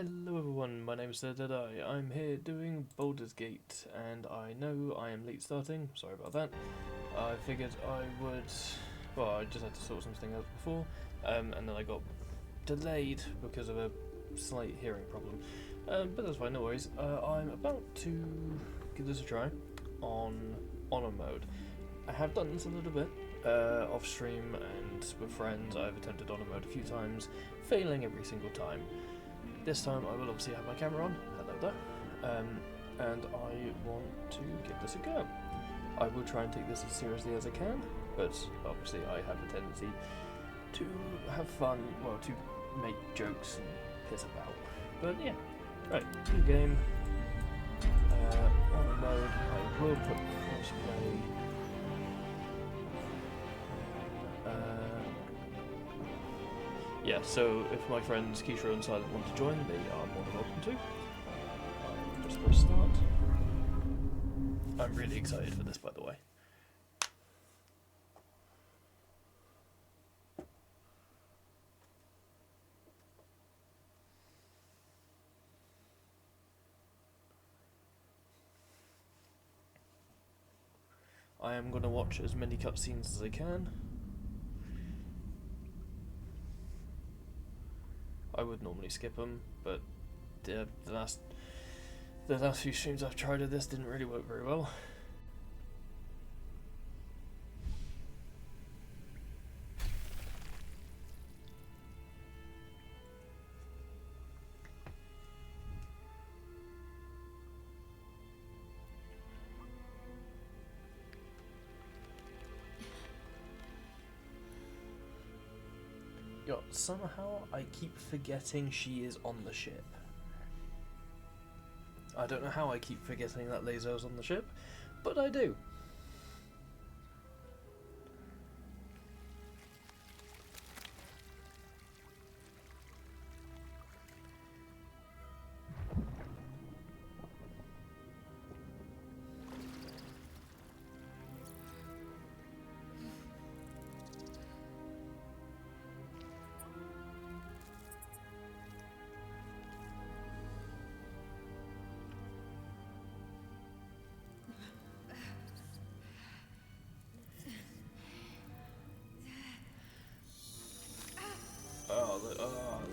Hello everyone, my name is Deadeye. I'm here doing Baldur's Gate, and I know I am late starting, sorry about that. I figured I would, well, I just had to sort something out before, and then I got delayed because of a slight hearing problem. But that's fine, no worries. I'm about to give this a try on Honor mode. I have done this a little bit, off stream and with friends. I've attempted Honor mode a few times, failing every single time. This time I will obviously have my camera on, hello there, and I want to give this a go. I will try and take this as seriously as I can, but obviously I have a tendency to have fun, well, to make jokes and piss about. But yeah, right, new game, on mode, I will put crossplay. Yeah, so if my friends Keisha and Silent want to join, they are more than welcome to. I'll just press start. I'm really excited for this, by the way. I am going to watch as many cutscenes as I can. I would normally skip them, but the last few streams I've tried of this didn't really work very well. Somehow I keep forgetting she is on the ship. I don't know how I keep forgetting that Lazo's on the ship, but I do.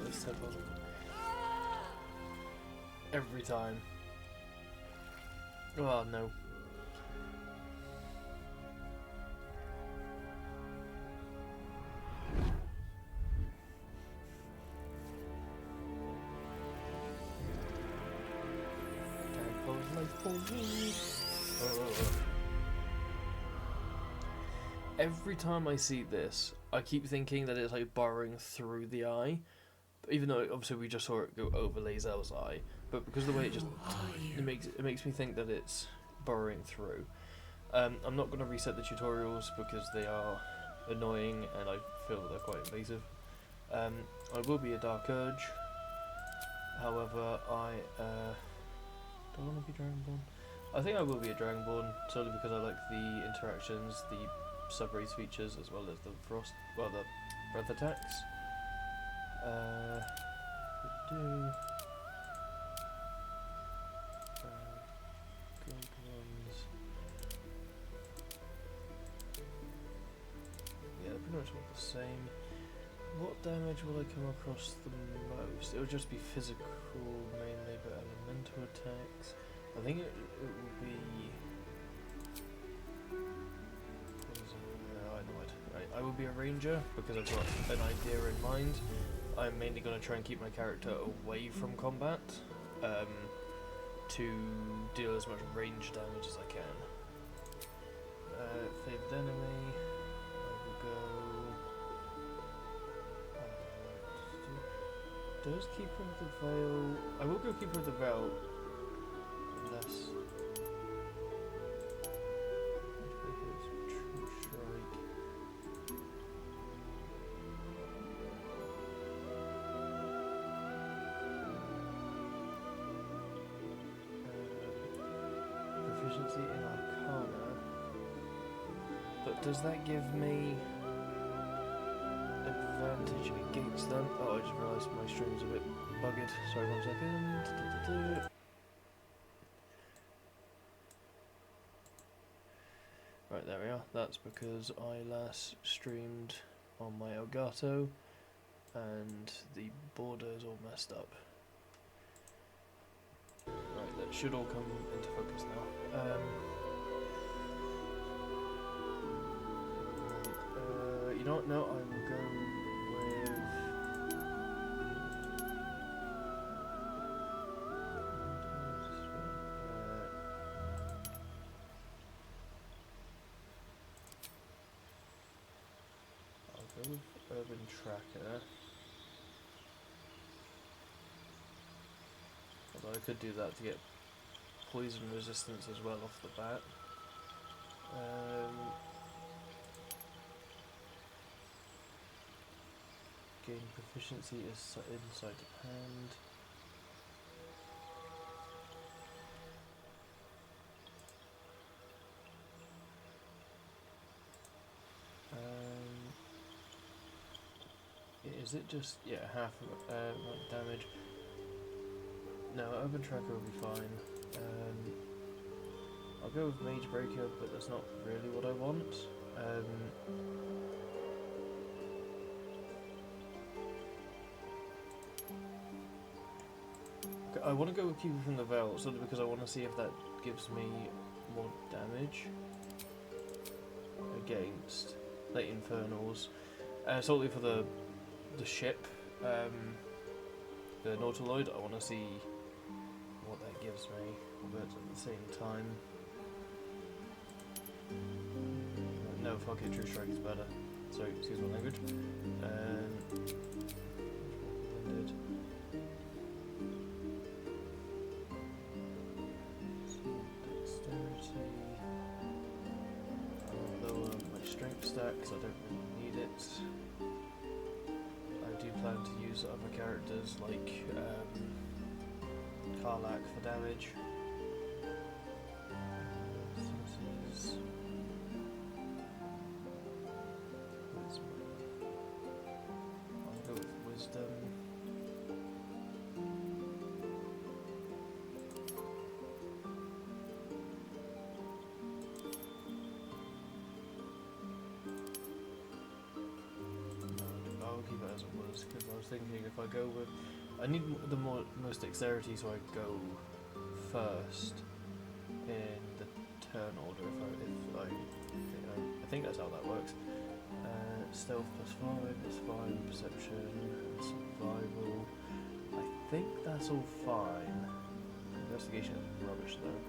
This tadpole. Every time. Oh no. Tadpole's life for me. Every time I see this, I keep thinking that it's like burrowing through the eye. Even though obviously we just saw it go over Lazel's eye, but because of the way it makes me think that it's burrowing through. I'm not going to reset the tutorials because they are annoying and I feel that they're quite invasive. I will be a Dark Urge. However, do I want to be Dragonborn? I think I will be a Dragonborn solely because I like the interactions, the sub-race features, as well as the the breath attacks. We do gold ones. Yeah, they're pretty much all the same. What damage will I come across the most? It will just be physical mainly, but elemental attacks. I think it will be. I will be a ranger because I've got an idea in mind. I'm mainly going to try and keep my character away from combat to deal as much range damage as I can. Favoured enemy, I will go... does Keeper of the Veil... I will go Keeper of the Veil, unless... True Strike. Proficiency in Arcana, but does that give me advantage advantage against them. Oh, I just realised my stream's a bit bugged. Sorry, 1 second. Right, there we are. That's because I last streamed on my Elgato and the border is all messed up. Right, that should all come into focus now. You know what? No, I will go with. I'll go with Urban Tracker. Although I could do that to get poison resistance as well off the bat. Gain proficiency is inside the hand. Is it just, yeah, half damage? No, Urban Tracker will be fine. I'll go with Mage Breaker, but that's not really what I want. I want to go with Keeper from the Veil, solely because I want to see if that gives me more damage against Late Infernals. Solely for the ship, the Nautiloid. I want to see what that gives me, but at the same time, no, fuck it, True Strike is better. Sorry, excuse my language. Dexterity. I'll lower my strength stack because I don't really need it. I do plan to use other characters like Karlak for damage. I'll go with Wisdom. I'll keep it as it was, because I was thinking if I go with... I need the most dexterity, so I go first in the turn order. I think that's how that works. Stealth +5 is fine, perception, survival. I think that's all fine. Investigation is rubbish though.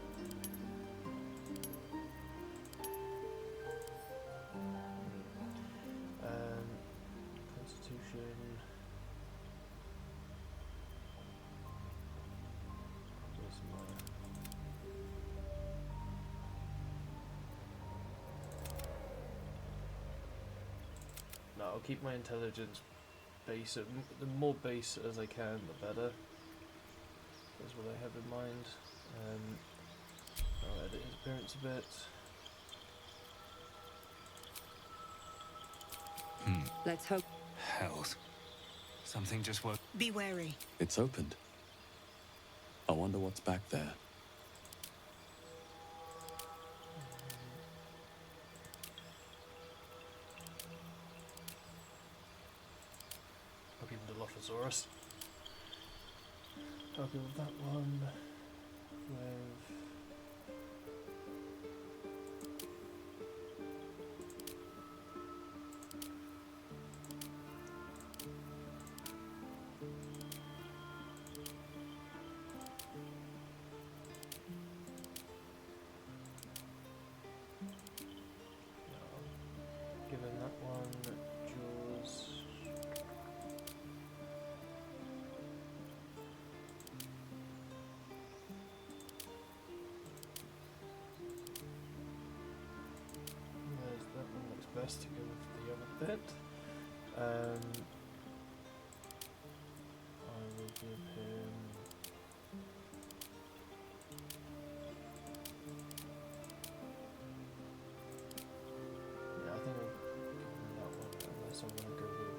Constitution. Where's my... No, I'll keep my intelligence base. The more base as I can, the better. That's what I have in mind. I'll edit his appearance a bit. Let's hope. Hells. Something just woke. Be wary. It's opened. I wonder what's back there. I'll give him the Dilophosaurus. I'll go with that one. With... Given that one, Jaws. There's that one, looks best to go with the other bit. I will give him... Yeah, I think I'll give him that one, unless I want to go with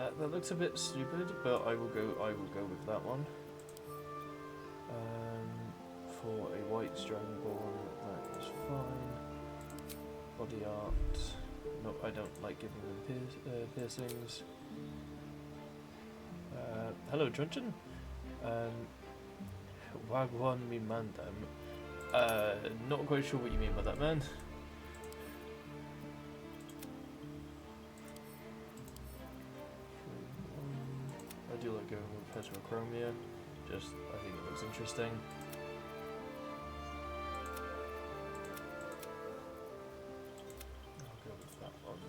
That looks a bit stupid, but I will go with that one. For a white dragonborn, that is fine. Body art. No, I don't like giving them piercings. Hello, Truncheon. Wagwan mi mandam. Not quite sure what you mean by that, man. I do like going with heterochromia. Just, I think it looks interesting. I'll go with that one.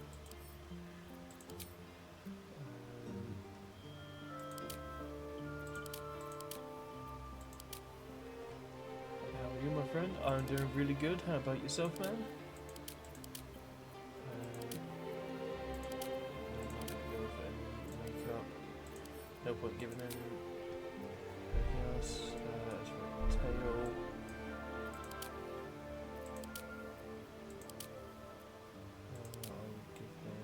How are you, my friend? I'm doing really good. How about yourself, man? No point giving him anything else. As for tail, I'll give him,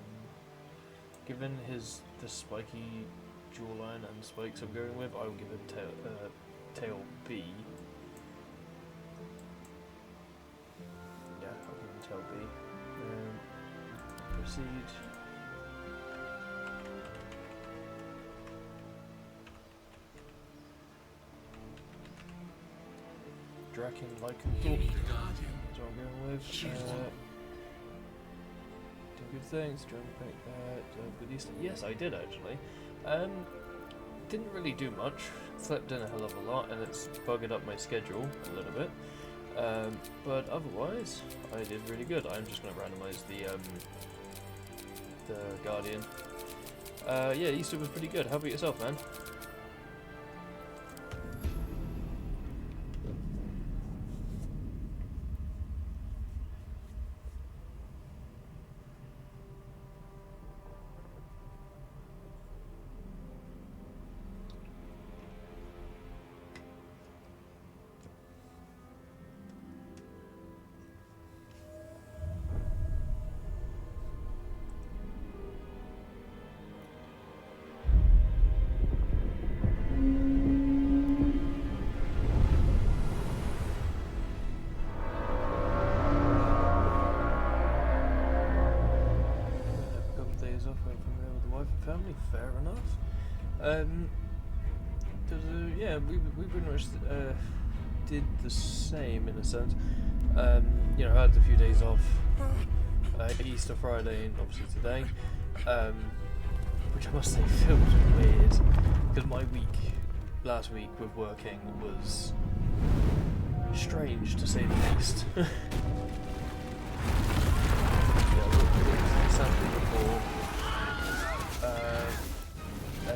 given the spiky jawline and spikes I'm going with, I will give him tail B. Yeah, I'll give him tail B. Proceed. Draken Lycanthorpe. That's what I'm going with. Do good things. Dragon Paint. Good Easter. Yes, I did actually. Didn't really do much. Slept in a hell of a lot, and it's buggered up my schedule a little bit. But otherwise, I did really good. I'm just going to randomize the Guardian. Yeah, Easter was pretty good. How about yourself, man? Family, fair enough. Yeah, we pretty much did the same in a sense. You know, I had a few days off, Easter Friday and obviously today, which I must say feels weird because my last week with working was strange to say the least. Saturday before.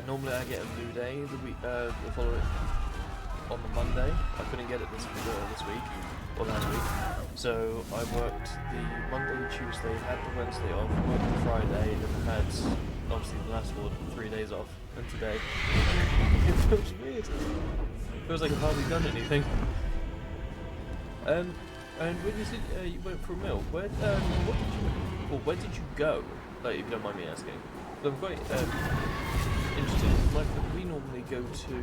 Normally I get a blue day the following on the Monday. I couldn't get it this week or last week, so I worked the Monday, Tuesday, had the Wednesday off, worked the Friday, then had obviously the last 3 days off, and today it feels weird. It feels like I've hardly done anything. And when you said you went for a meal, where did you go? Like, if you don't mind me asking. So I'm quite interested. Like, we normally go to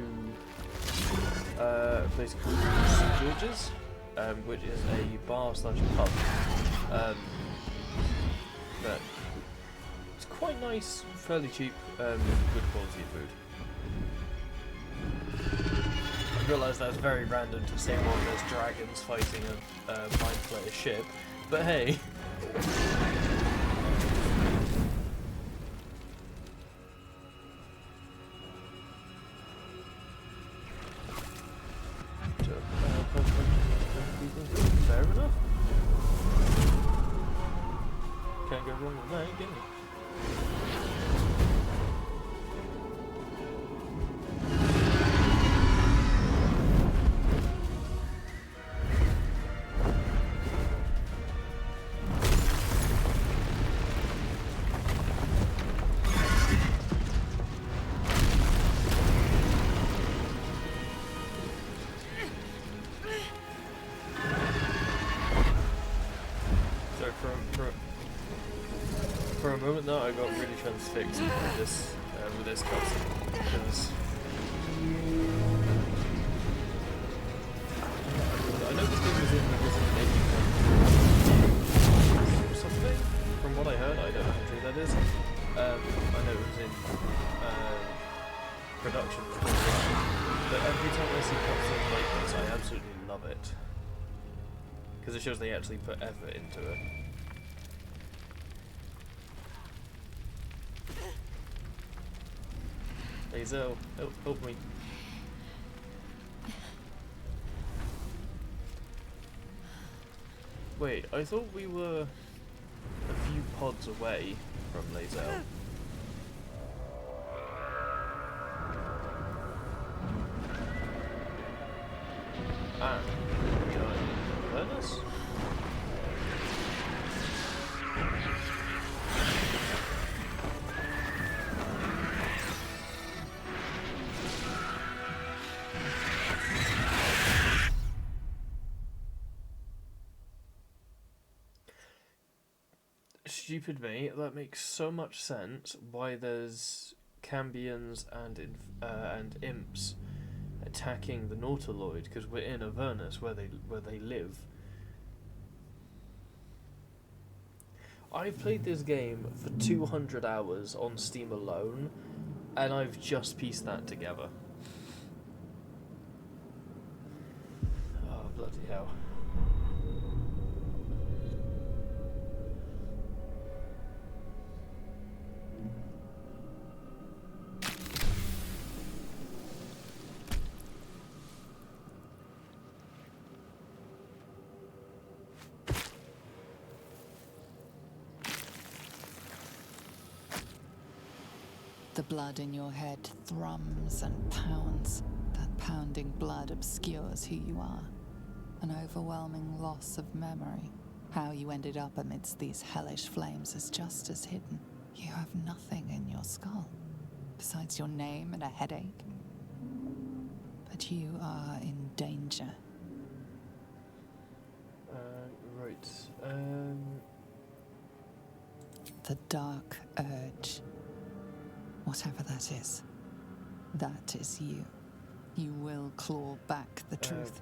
a place called St George's, which is a bar/pub. But it's quite nice, fairly cheap, good quality food. I realise that's very random to say while there's dragons fighting a Mind Flayer ship, but hey. Fair enough. Can't go wrong with that, can you? For a moment there, I got really transfixed by this with this cutscene because I know this game was in the Resident Evil or something. From what I heard, I don't know how true that is. I know it was in production before that, but every time I see cutscenes like this, I absolutely love it because it shows they actually put effort into it. Hazel, help me. Wait, I thought we were a few pods away from Lazel. And we are in Avernus? Stupid me, that makes so much sense why there's Cambions and imps attacking the Nautiloid, because we're in Avernus where they live. I've played this game for 200 hours on Steam alone, and I've just pieced that together. Oh, bloody hell. The blood in your head thrums and pounds. That pounding blood obscures who you are. An overwhelming loss of memory. How you ended up amidst these hellish flames is just as hidden. You have nothing in your skull, besides your name and a headache. But you are in danger. Right. The dark urge. Whatever that is you. You will claw back the truth.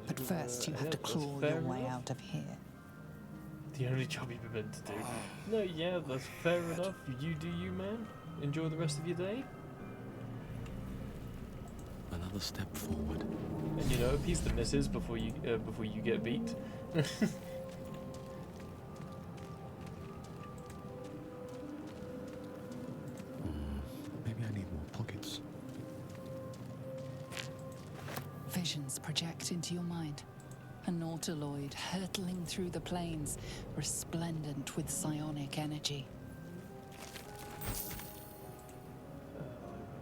But first you have to claw your way out of here. The only job you've been meant to do. No, yeah, that's fair enough. You do you, man. Enjoy the rest of your day. Another step forward. And you know, a piece that misses before you get beat. Maybe I need more pockets. Visions project into your mind. A nautiloid hurtling through the plains, resplendent with psionic energy. I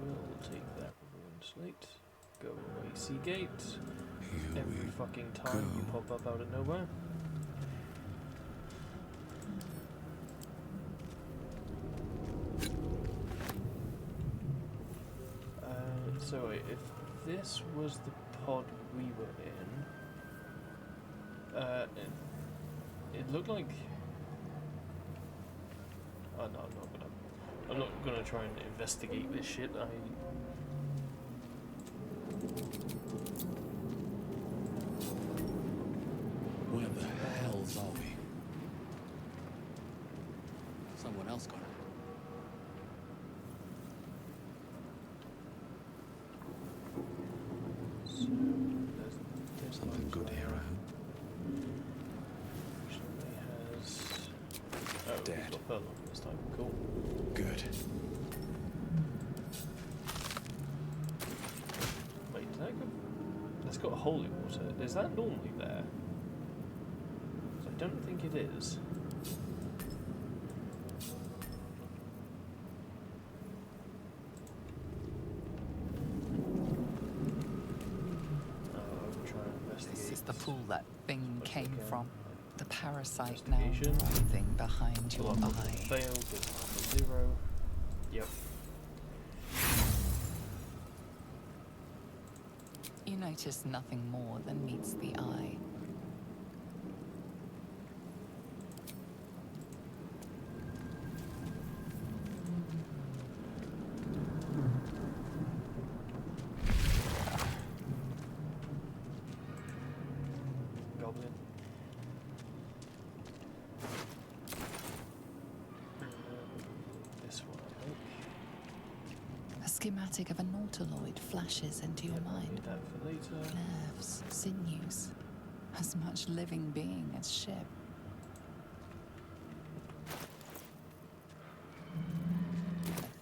will take that ruined slate. Go away, Seagate. Here Every we fucking time you go. pop up out of nowhere. So wait, if this was the pod we were in, it looked like. Oh no, I'm not gonna try and investigate this shit. Where the hells are we? Someone else got it. There's Something good here, I hope. Dead. Dead. Got furlong this time. Cool. Good. Wait, did that go? That's got holy water. Is that normally there? 'Cause I don't think it is. I'm trying to investigate. This is the pool that thing Much came again. from. The parasite now Investigation. writhing behind your Well, I'm not gonna eye. fail because I'm a 0. Yep. You notice nothing more than meets the eye. goblin. This one, I think. A schematic of a nautiloid flashes into your Yep, I'll mind. need that for later. Nerves, sinews, as much living being as ship.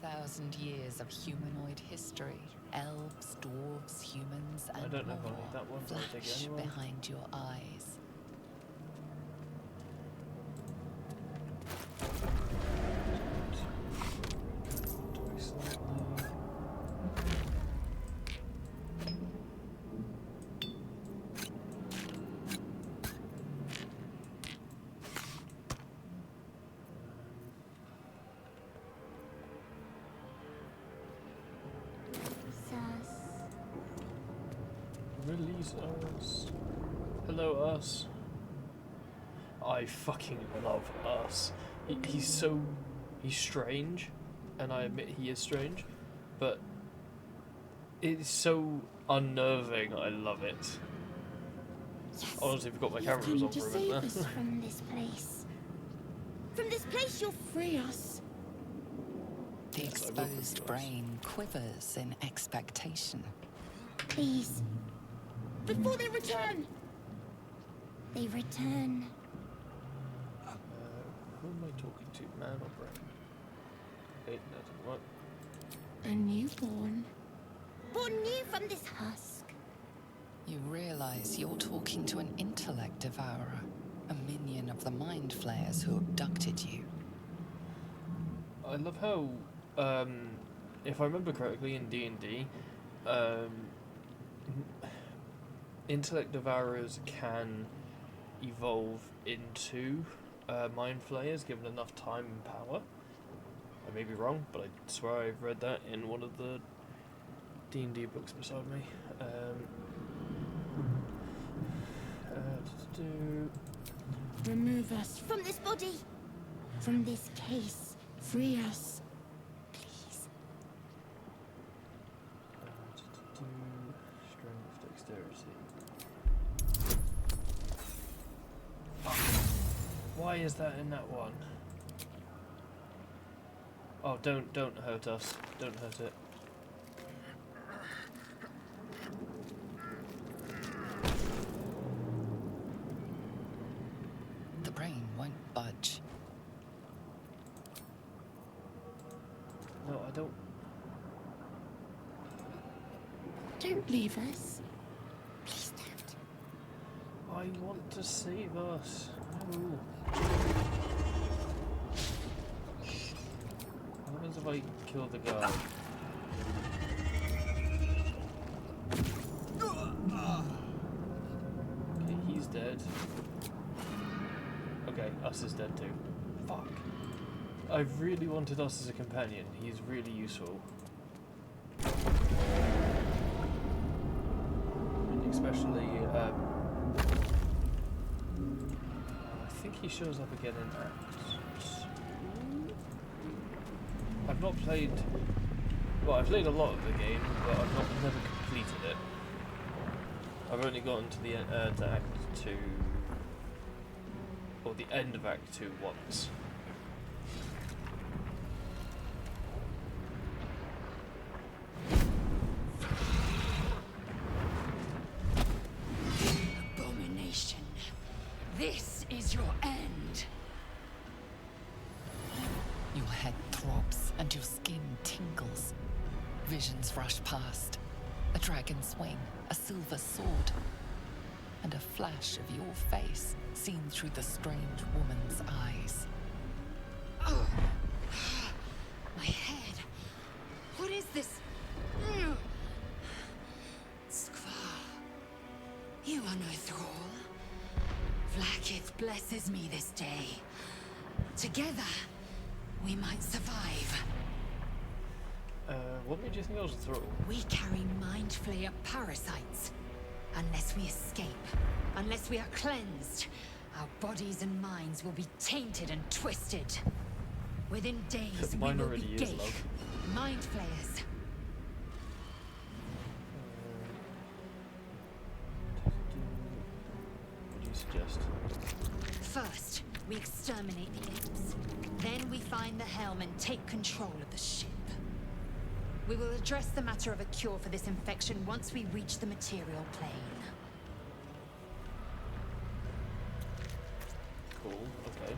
1,000 years of humanoid history. Elves, dwarves, humans, and I don't know if I'll more need that one, but I'll take it flash anyway. behind your eyes. Release us. Hello, us. I fucking love us. He's strange, and I admit he is strange, but it's so unnerving. I love it. Yes. I honestly forgot my You've camera was come on to for a save minute us there. from this place. From this place, you'll free us. The Yes, I will free exposed us. brain quivers in expectation. Please. Before they return. They return. Who am I talking to? Man or brain? Okay, that didn't work. A newborn. Born new from this husk. You realize you're talking to an intellect devourer, a minion of the mind flayers who abducted you. I love how, if I remember correctly, in D&D, intellect devourers can evolve into mind flayers given enough time and power. I may be wrong, but I swear I've read that in one of the D&D books beside me. Remove us from this body. From this case. Free us. Please. Strength, dexterity. Why is that in that one? Oh, don't hurt us. Don't hurt it. The brain won't budge. No, I don't. Don't leave us. Please don't. I want to save us. No. What happens if I kill the guy? Okay, he's dead. Okay, us is dead too. Fuck. I really wanted us as a companion. He's really useful. And especially, I think he shows up again in Act 2. I've not played... Well, I've played a lot of the game, but I've never completed it. I've only gotten to the to Act 2... or the end of Act 2 once. Abomination. This is your end. Your head throbs and your skin tingles. Visions rush past. A dragon's wing, a silver sword, and a flash of your face seen through the strange woman's eyes. Oh. My head. What is this? Skvar. You are no thrall. Vlaakith blesses me this day. Together, we might survive. What made you think I was a thrall? We carry mind flayer parasites. Unless we escape, unless we are cleansed, our bodies and minds will be tainted and twisted. Within days, we Mine will already be is, gate, love. mind flayers. Reduce suggest? First, we exterminate the imps. Then we find the helm and take control of the ship. We will address the matter of a cure for this infection once we reach the material plane. Cool, okay.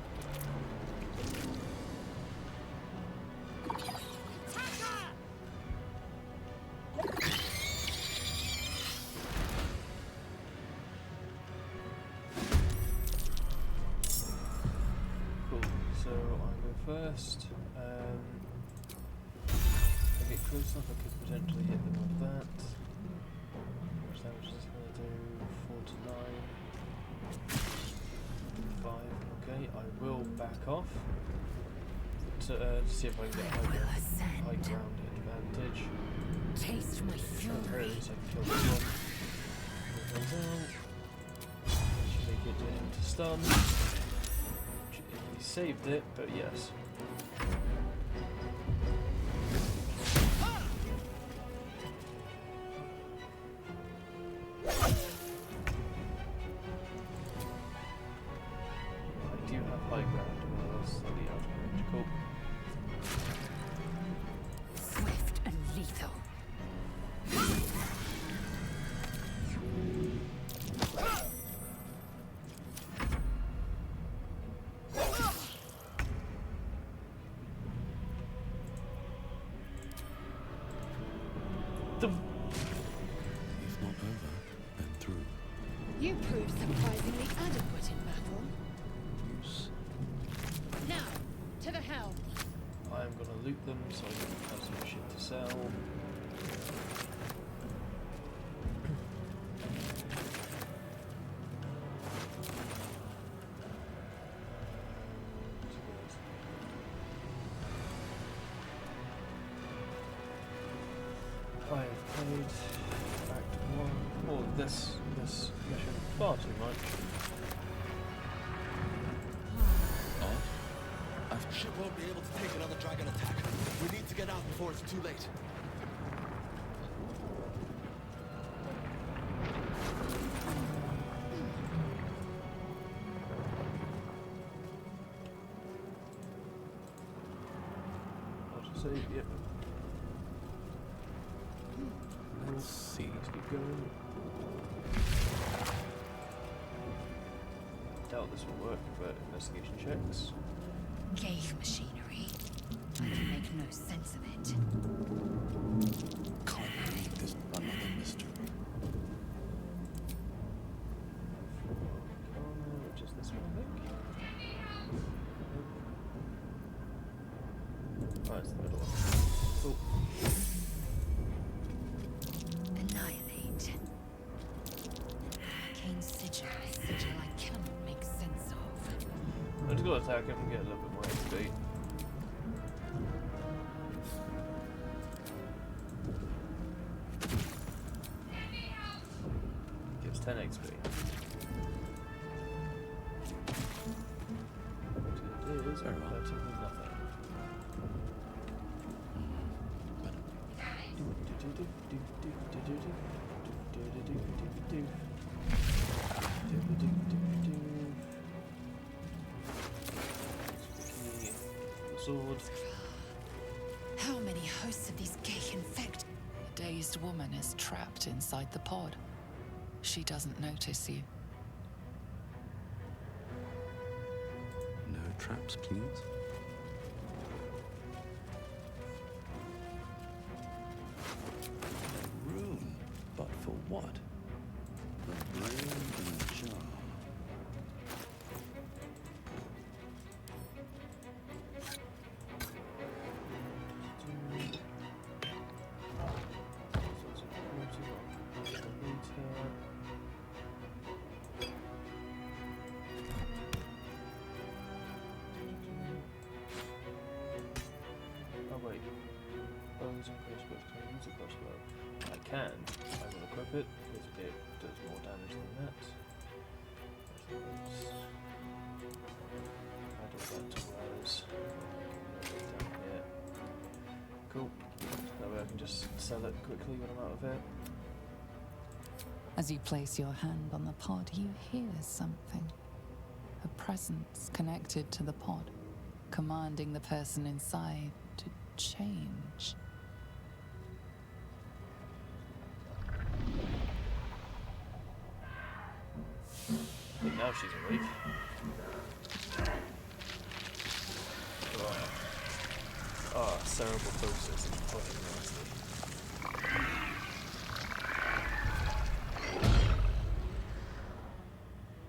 Cool, so I go first. If I get close enough, I could potentially hit them with that. Which damage is going to do? 4 to 9. 5, okay. I will back off to see if I can get high ground advantage. Taste my At the fury. very least, I can kill this one. Move those out. Should make it into stun. He saved it, but yes. I do have high ground, that's slightly out of range. Cool. Swift and lethal. If not over, then through. You proved surprisingly adequate in battle. Use. Now, to the helm. I am going to loot them so I can have some shit to sell. I have played Act 1, or this mission far too much. Ship won't be able to take another dragon attack. We need to get out before it's too late. I'll just say, yep. Let's see. Let's keep going. Doubt this will work for investigation checks. Ghaik machinery. I can make no sense of it. Can't believe this. Another mystery. Which is this one, I think. Oh, it's the middle one. Cool. Annihilate. Arcane sigil. Sigil I cannot make sense of. I'm just gonna attack him and get a little bit more XP. Gives 10 XP. It is Very well. better than nothing. Sword. How many hosts of these Ghaik infect? A dazed woman is trapped inside the pod. She doesn't notice you. No traps, please. Room, but for what? The brain in a jar. Oh wait, bows and crossbows. Can I use a crossbow? I can. I will equip it because it does more damage than that. Add all that to whereas down here. Cool. That way I can just sell it quickly when I'm out of it. As you place your hand on the pod, you hear something. A presence connected to the pod, commanding the person inside to change. I think now she's awake. Cerebral process is fucking nasty.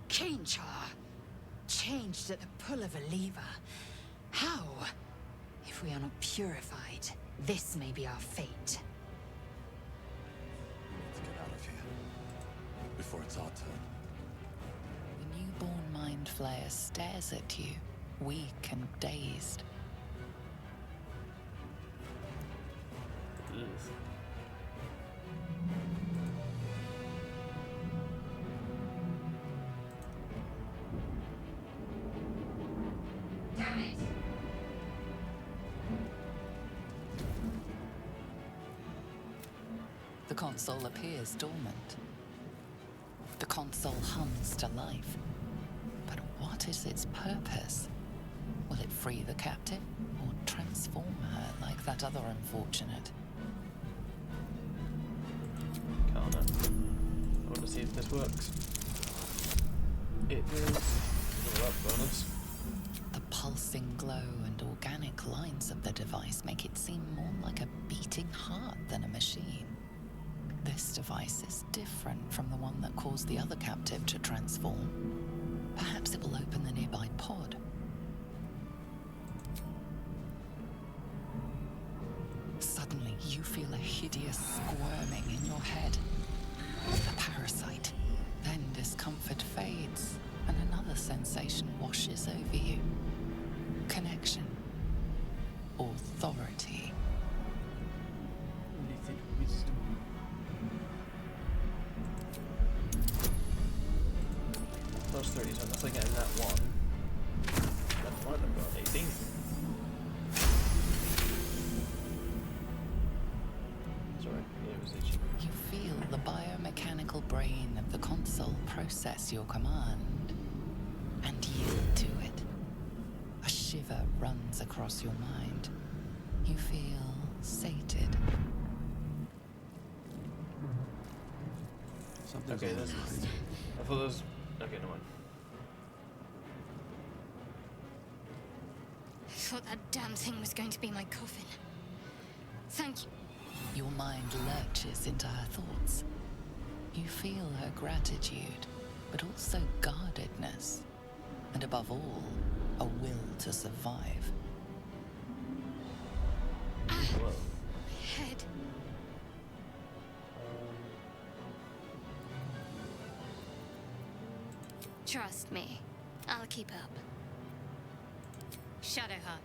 Cainchar, changed at the pull of a lever. How? If we are not purified, this may be our fate. Let's get out of here. Before it's our turn. The newborn mind flayer stares at you, weak and dazed. Ugh. Damn it! The console appears dormant. The console hums to life. But what is its purpose? Will it free the captive or transform her like that other unfortunate? Can't I want to see if this works. It is. All that bonus. The pulsing glow and organic lines of the device make it seem more like a beating heart than a machine. This device is different from the one that caused the other captive to transform. Perhaps it will open the nearby pod. Suddenly, you feel a hideous squirming in your head. The parasite. Then discomfort fades, and another sensation washes over you. Connection. Authority. Lethal wisdom. Plus 30, so unless I get in that one, that's fine, I've got 18. Sorry, it was itchy. You feel the biomechanical brain of the console process your command and yield to it. A shiver runs across your mind. You feel sated. Something's Okay, on that's. your mind. I thought there was. Okay, no one. I thought that damn thing was going to be my coffin. Thank you. Your mind lurches into her thoughts. You feel her gratitude, but also guardedness. And above all, a will to survive. Whoa. My head. Trust me, I'll keep up. Shadowheart.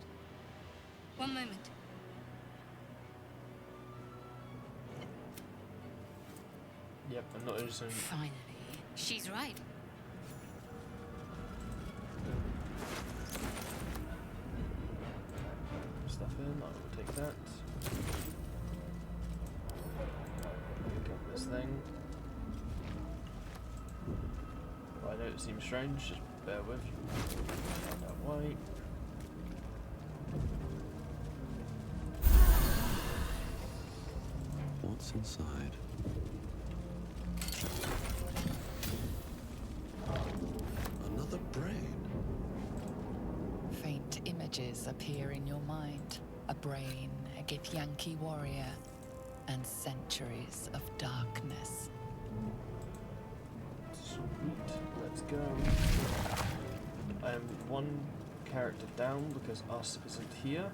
One moment. Yep, I'm not interested in. Finally. She's right. Stuff in, I will take that. Pick up this thing. I know it seems strange, just bear with. Find out why. What's inside? Another brain. Faint images appear in your mind. A brain, a Githyanki warrior, and centuries of darkness. Sweet, let's go. I am one character down because us isn't here.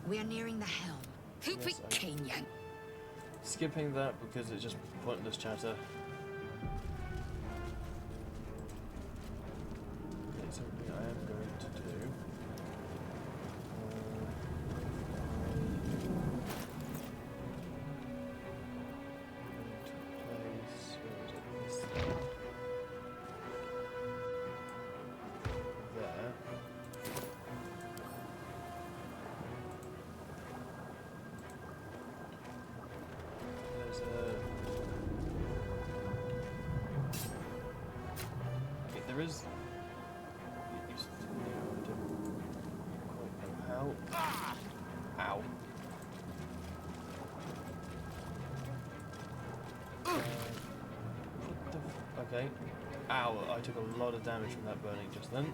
We are nearing the helm. Hoop Yes, I- Cainyan. Skipping that because it's just pointless chatter. Okay, something I am going to do. Place, where is it? This thing. There. There's a there is. I don't quite know how. Ow. What the okay. Ow, I took a lot of damage from that burning just then.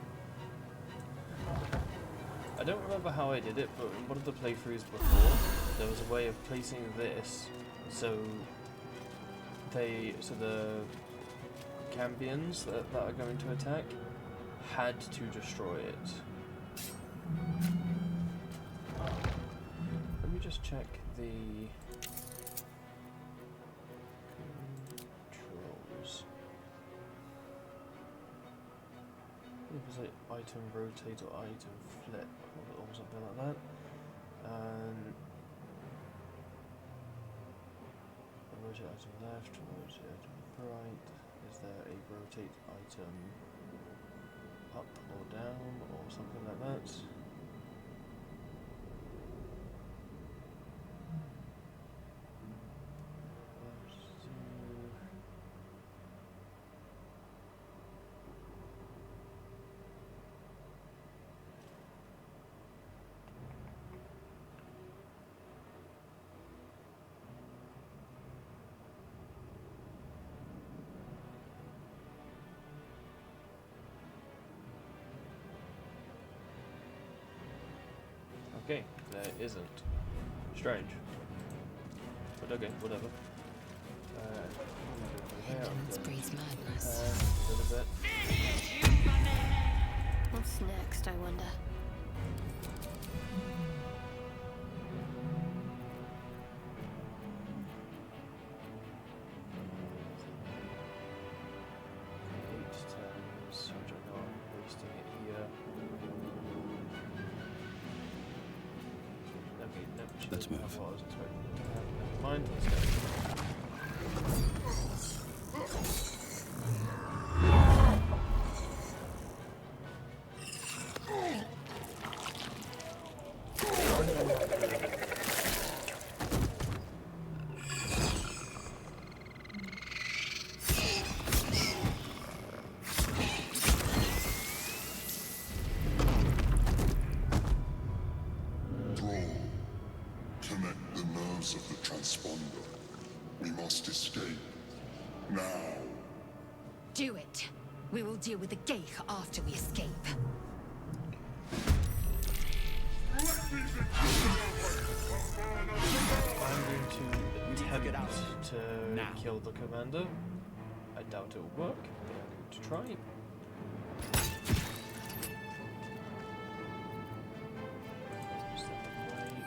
I don't remember how I did it, but in one of the playthroughs before, there was a way of placing this so the Cambions that are going to attack had to destroy it. Let me just check the controls. It was like item rotate or item flip or something like that. Rotate item left, rotate item right. Is there a rotate item up or down or something like that? Okay, there isn't. Strange. But okay, whatever. Ignorance breeds madness. A little bit. What's next, I wonder? Turns, which I know I'm wasting it here. Okay, no, she Let's doesn't have move. what I was expecting it to have. Never mind, let's go. Connect the nerves of the transponder. We must escape. Now. Do it. We will deal with the Geich after we escape. I'm going to attempt to kill the commander. I doubt it will work, but I'm going to try.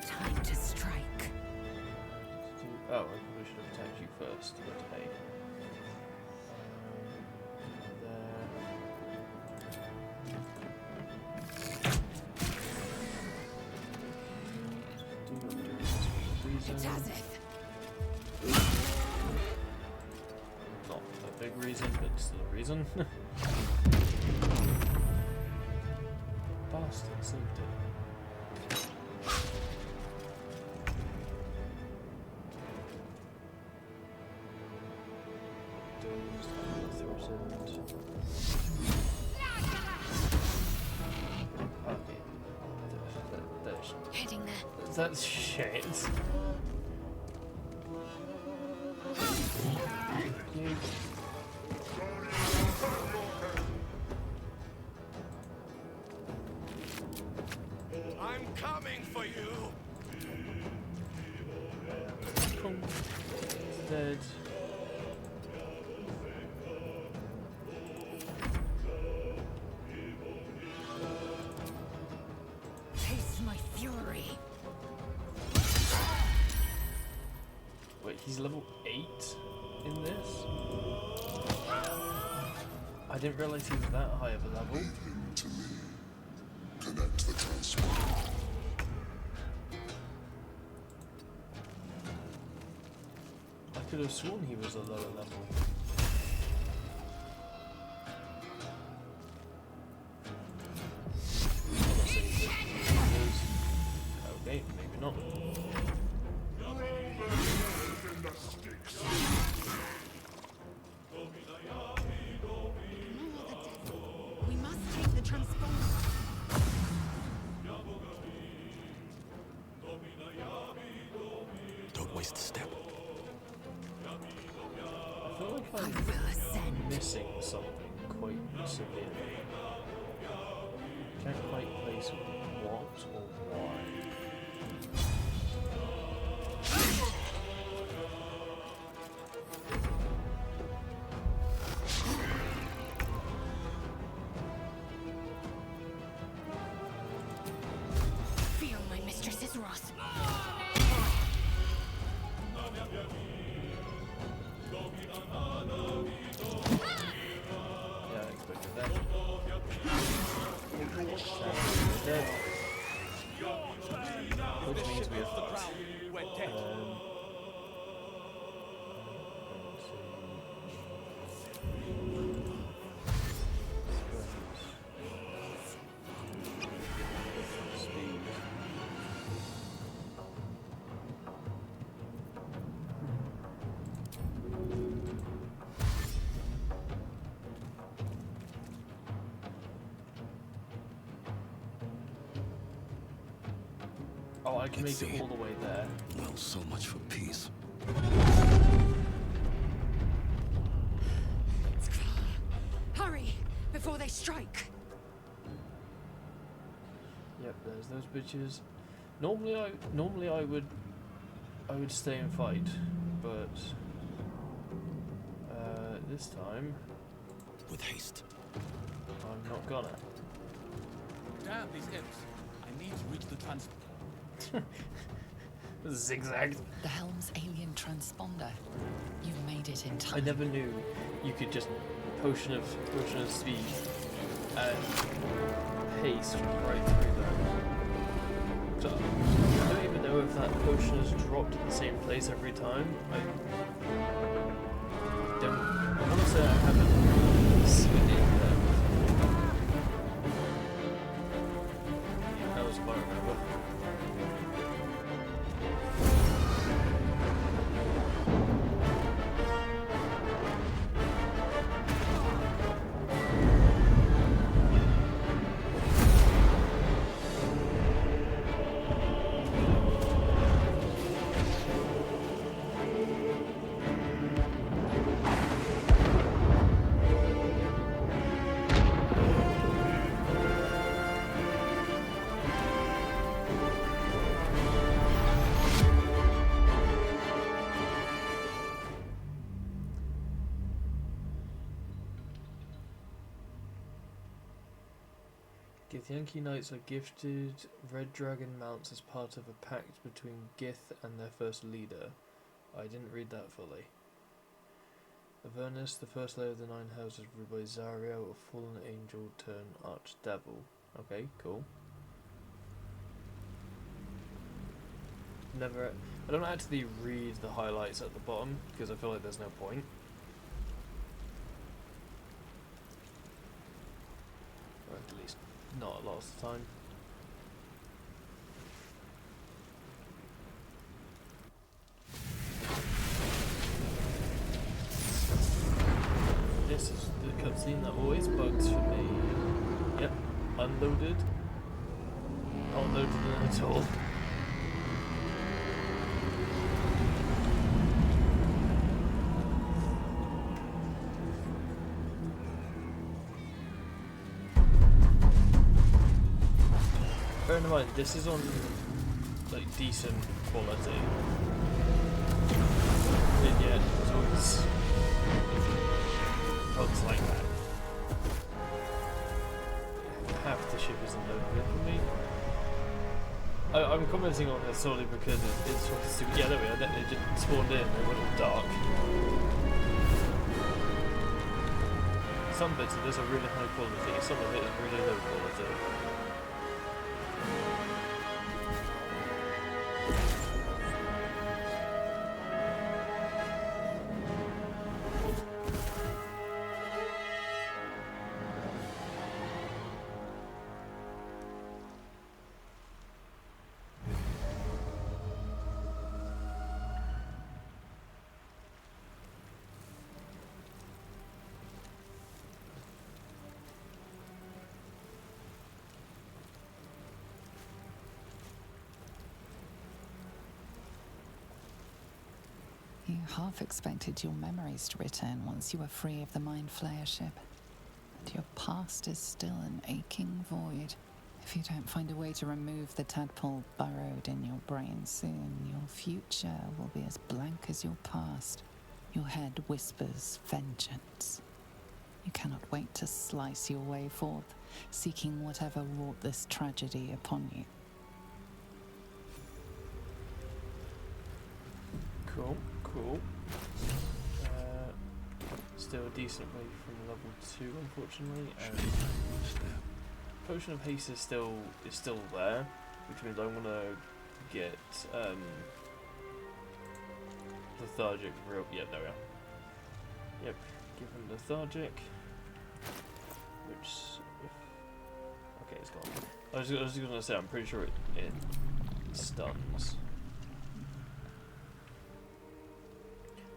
Time to strike. Oh, I probably should have attacked you first, but hey. It's as if. Not a big reason, but still a reason. Bastard saved it. Heading there. That's shit. You. I'm coming for you. Dead. Taste my fury. Wait, he's level 8 in this? I didn't realize he was that high of a level. Lead him to me. Connect the transponder. I could have sworn he was a lower level. Unless anything is. Okay, maybe not. waste a step. I feel like I I'm will ascend. missing something quite severely. Can't quite place what or why. Feel my mistress's wrath. Yeah, I expected that. Dead. Which means we are fucked. Let's see. Speed. Oh, I can Let's make see. it all the way there. Well, so much for peace. Hurry, before they strike. Yep, there's those bitches. Normally I would stay and fight, but this time With haste. I'm not gonna. Damn these imps. I need to reach the transport. Zigzag. The Helm's alien transponder. You've made it in I time. never knew you could just potion of speed and haste right through that. So I don't even know if that potion is dropped at the same place every time. I want to say I haven't seen it there. That was what I remember. Githyanki Knights are gifted red dragon mounts as part of a pact between Gith and their first leader. I didn't read that fully. Avernus, the first layer of the Nine Houses, ruled by Zariel, a fallen angel turned archdevil. Okay, cool. I don't actually read the highlights at the bottom because I feel like there's no point. Or at least not a lot of the time. This is the cutscene that always bugs for me. Yep, unloaded. Not loaded at all. Bear in mind, this is on like decent quality. And yet it always looks like that. Half the ship isn't loaded for me. I'm commenting on this solely because it's sort of stupid. Yeah, there we are. They just spawned in, they went all dark. Some bits of this are really high quality, some of it is really low quality. half expected your memories to return once you were free of the Mind Flayer ship. But your past is still an aching void. If you don't find a way to remove the tadpole burrowed in your brain soon, your future will be as blank as your past. Your head whispers vengeance. You cannot wait to slice your way forth, seeking whatever wrought this tragedy upon you. Cool, cool. Still a decent way from level 2, unfortunately, and Potion of Haste is still there, which means I want to get Lethargic real. Yeah, there we are. Yep, give him Lethargic, which okay, it's gone. I was just gonna say I'm pretty sure it stuns.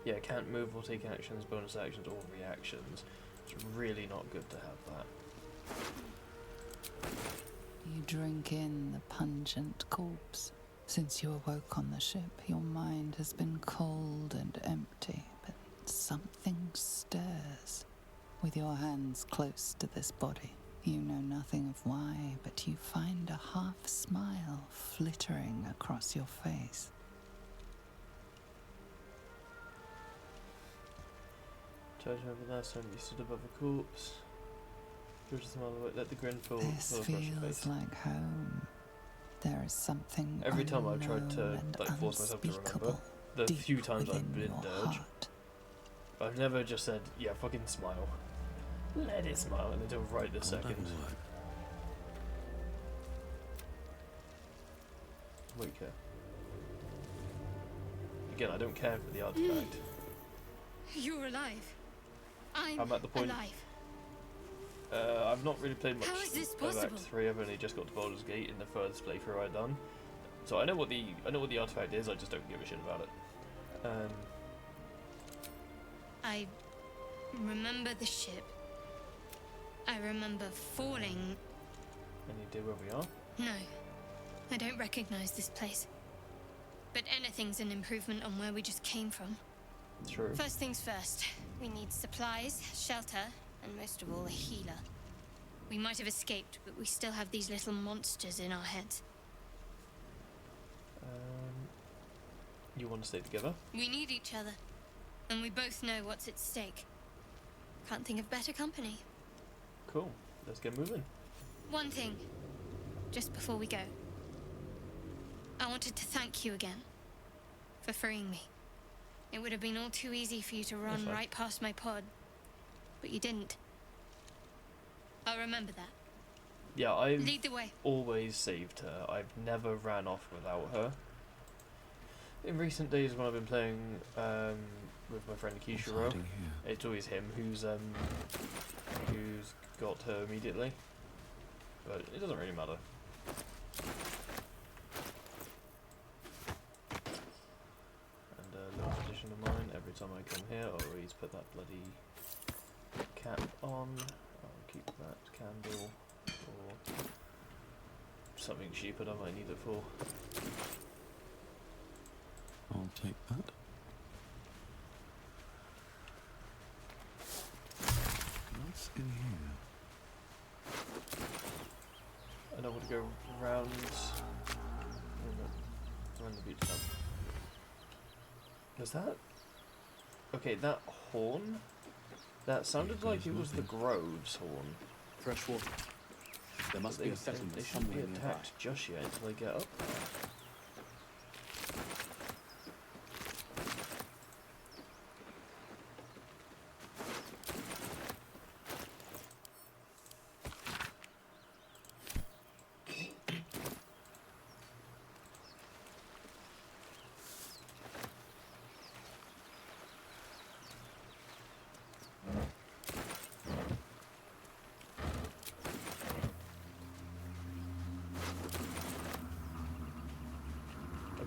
Yeah, can't move or take actions, bonus actions, or reactions. It's really not good to have that. You drink in the pungent corpse. Since you awoke on the ship, your mind has been cold and empty, but something stirs. With your hands close to this body, you know nothing of why, but you find a half smile flittering across your face. Try to remember last time you stood above a corpse. Let the grin fall This across your feels face. like home. There is something Every time I've tried to unknown and like force myself to remember, unspeakable the deep few times I've within been your dirge, heart. I've never just said, yeah, fucking smile. Let it smile until right this second. Weaker. Again, I don't care for the artifact. You're alive. I'm at the point. Alive. I've not really played much How is this of possible? Act 3. I've only just got to Baldur's Gate in the furthest playthrough I've done. So I know what the artifact is. I just don't give a shit about it. I remember the ship. I remember falling. Any idea where we are? No, I don't recognize this place. But anything's an improvement on where we just came from. True. First things first, we need supplies, shelter, and most of all, a healer. We might have escaped, but we still have these little monsters in our heads. You want to stay together? We need each other, and we both know what's at stake. Can't think of better company. Cool. Let's get moving. One thing, just before we go. I wanted to thank you again for freeing me. It would have been all too easy for you to run right past my pod, but you didn't. I'll remember that. Yeah, I've Lead the way. always saved her. I've never ran off without her. In recent days when I've been playing with my friend Kishiro, it's always him who's got her immediately. But it doesn't really matter. And a little tradition of mine, every time I come here, I always put that bloody cap on. I'll keep that candle for something stupid I might need it for. I'll take that. What's in here? I don't want to go round the beach now. Was that? Okay, that horn? That sounded like it was the Grove's horn. Fresh water. There must be a settlement They shouldn't be somewhere nearby. attacked just yet until they get up there.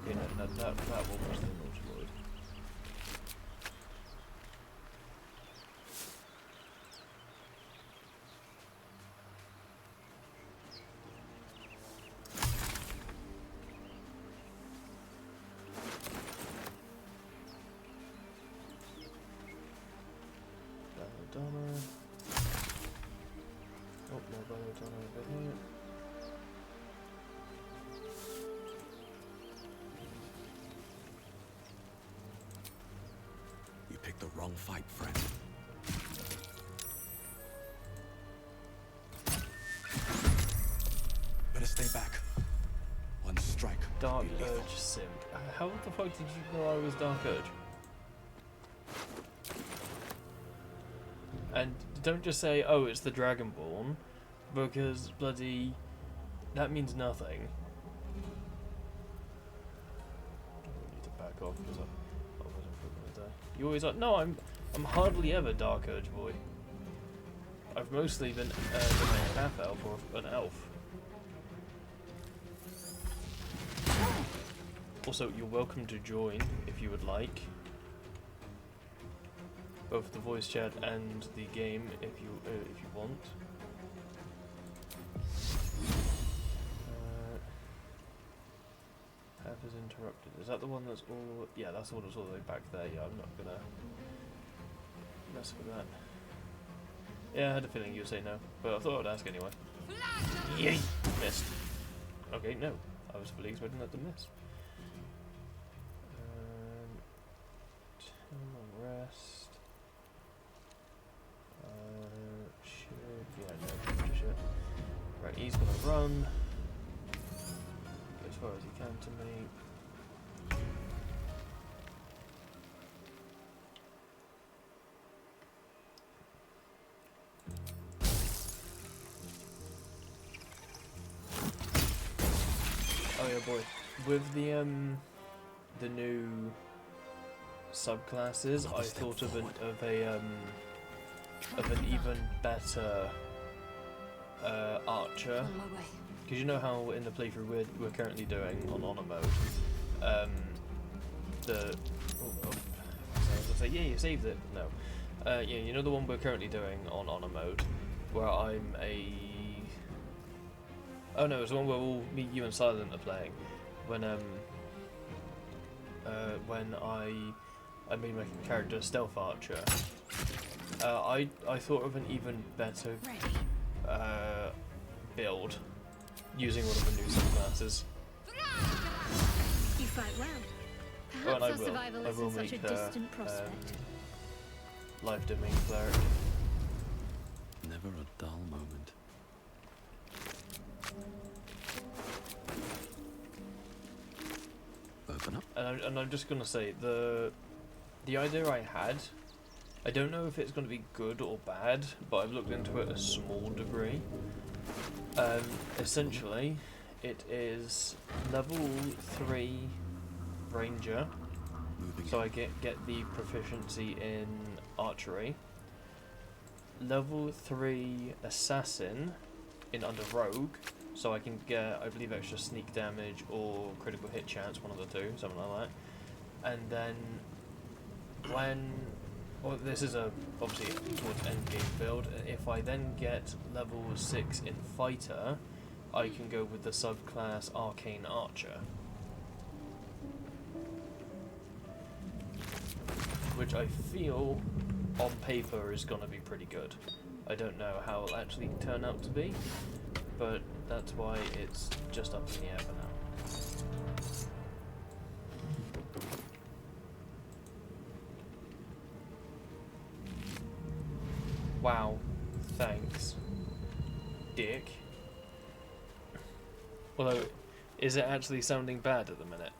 Okay, no, that will push the launch void. picked the wrong fight, friend. Better stay back. One strike. Dark be lethal. Urge Simp. How the fuck did you know I was Dark Urge? And don't just say, oh, it's the Dragonborn, because bloody... that means nothing. I need to back off because I wasn't gonna die. You always like, no, I'm hardly ever Dark Urge boy. I've mostly been a half elf or an elf. Also, you're welcome to join if you would like. Both the voice chat and the game if you want. Path is interrupted. Is that the one that's all? Yeah, that's the one that's all the way back there. Yeah, I'm not gonna mess with that. Yeah, I had a feeling you would say no, but I thought I would ask anyway. Yay! Missed. Okay, no. I was fully expecting that to miss. Rest. Yeah, no, shit. Right, he's gonna run as far as he can to me. Oh yeah, boy. With the new subclasses, I thought of an even better archer, because you know how in the playthrough we're currently doing on honor mode, I was gonna say, yeah, you saved it. No, yeah, you know the one we're currently doing on honor mode, where I'm a. Oh no, it's the one where me, you, and Silent are playing. When I made my character Stealth Archer. I thought of an even better build using one of the new subclasses. You fight well. Oh, and Perhaps our survival I will isn't such a make distant prospect. Life Domain Cleric. Never a dull moment. Open up. And I'm just gonna say the idea I had. I don't know if it's going to be good or bad, but I've looked into it a small degree. Essentially, it is level 3 Ranger, so I get the proficiency in archery. Level 3 Assassin in under Rogue, so I can get, I believe, extra sneak damage or critical hit chance, one of the two, something like that. And then when... Well, this is obviously towards endgame build. If I then get level 6 in Fighter, I can go with the subclass Arcane Archer, which I feel on paper is going to be pretty good. I don't know how it'll actually turn out to be, but that's why it's just up in the air for now. Wow, thanks, dick. Although, is it actually sounding bad at the minute?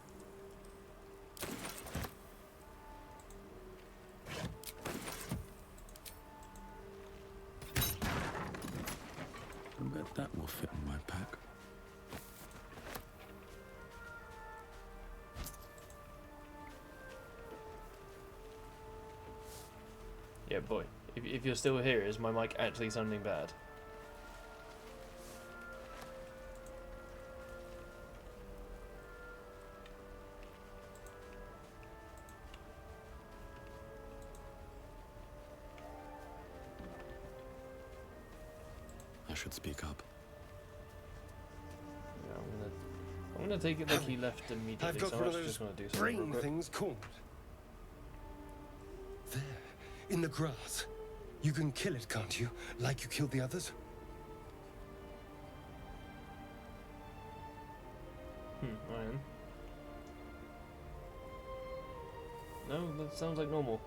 I bet that will fit in my pack. Yeah, boy. If you're still here, is my mic actually sounding bad? I should speak up. Yeah, I'm gonna take it like he left immediately. I've got So one I'm of actually those just gonna do something real brain quick. things cornered. There, in the grass. You can kill it, can't you? Like you killed the others? I am. No, that sounds like normal.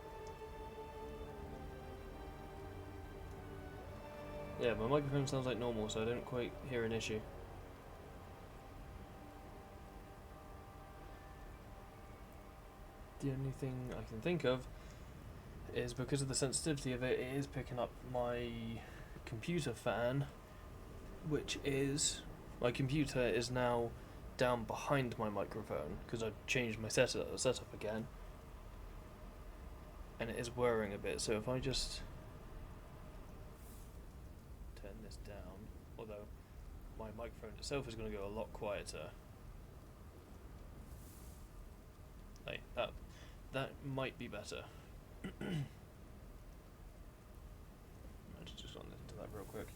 Yeah, my microphone sounds like normal, so I don't quite hear an issue. The only thing I can think of is because of the sensitivity of it, it is picking up my computer fan, which is... my computer is now down behind my microphone, because I've changed my setup again. And it is whirring a bit, so if I just turn this down, although my microphone itself is going to go a lot quieter. Like, that might be better. I just want to listen to that real quick.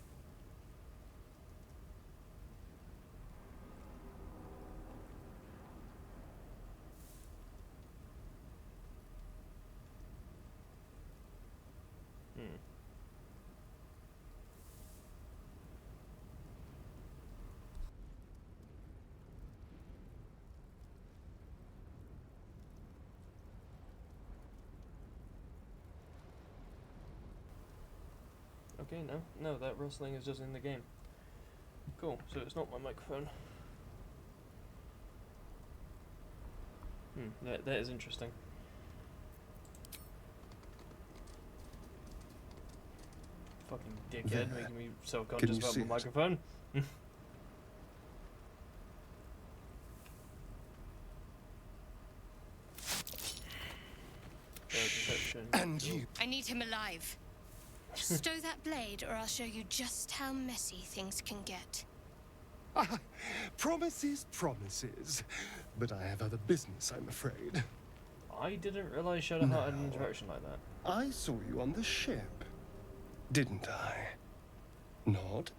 Okay, no, that rustling is just in the game. Cool, so it's not my microphone. That is interesting. Fucking dickhead, making me self-conscious about my microphone. And you. I need him alive. Stow that blade, or I'll show you just how messy things can get. Promises, promises. But I have other business, I'm afraid. I didn't realise Shadowheart had an interaction like that. I saw you on the ship, didn't I? Not?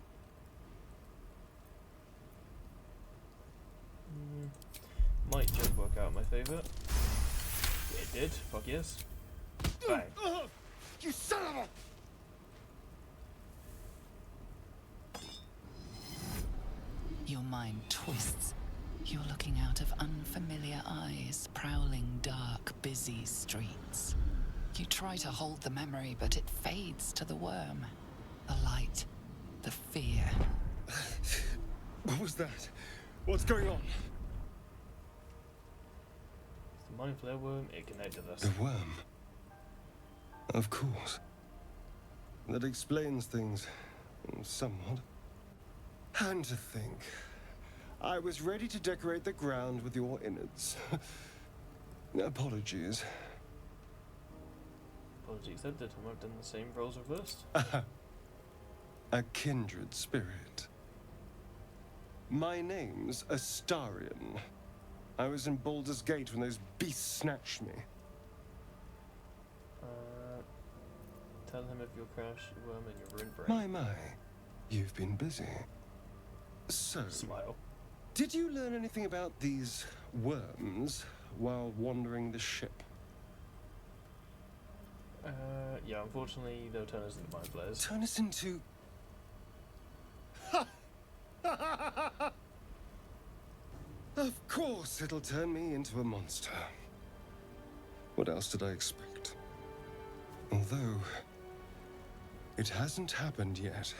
Might just work out my favourite. It did, fuck yes. Bang. You son of a... Your mind twists. You're looking out of unfamiliar eyes, prowling dark, busy streets. You try to hold the memory, but it fades to the worm. The light, the fear. What was that? What's going on? It's the mind flare worm, it connected us. The worm? Of course. That explains things somewhat. And to think, I was ready to decorate the ground with your innards. Apologies. Apologies, that did. I've done the same roles reversed. A kindred spirit. My name's Astarion. I was in Baldur's Gate when those beasts snatched me. Tell him of your crash, worm, and your ruined brain. My. You've been busy. So, Smile. Did you learn anything about these worms while wandering the ship? Yeah, unfortunately, they'll turn us into mind flares. Turn us into... Of course it'll turn me into a monster. What else did I expect? Although, it hasn't happened yet.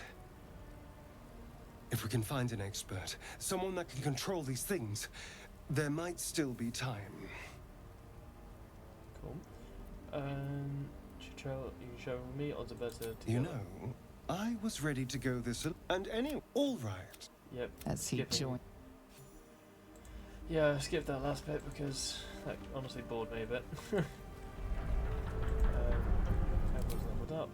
If we can find an expert, someone that can control these things, there might still be time. Cool. You show me odds are better together. You know, I was ready to go this... And anyway, all right. Yep. As he joined. Yeah, I skipped that last bit because that honestly bored me a bit. Everyone's leveled up.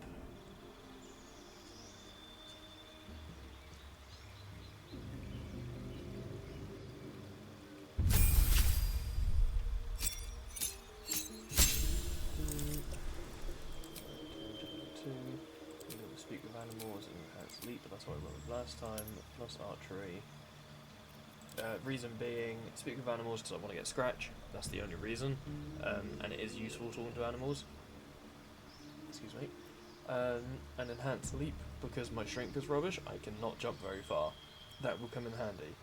Speak with animals and enhance leap, but that's what I went with last time. Plus archery. Reason being, speak with animals because I want to get scratch. That's the only reason, and it is useful talking to animals. Excuse me. And enhance leap because my shrink is rubbish. I cannot jump very far. That will come in handy,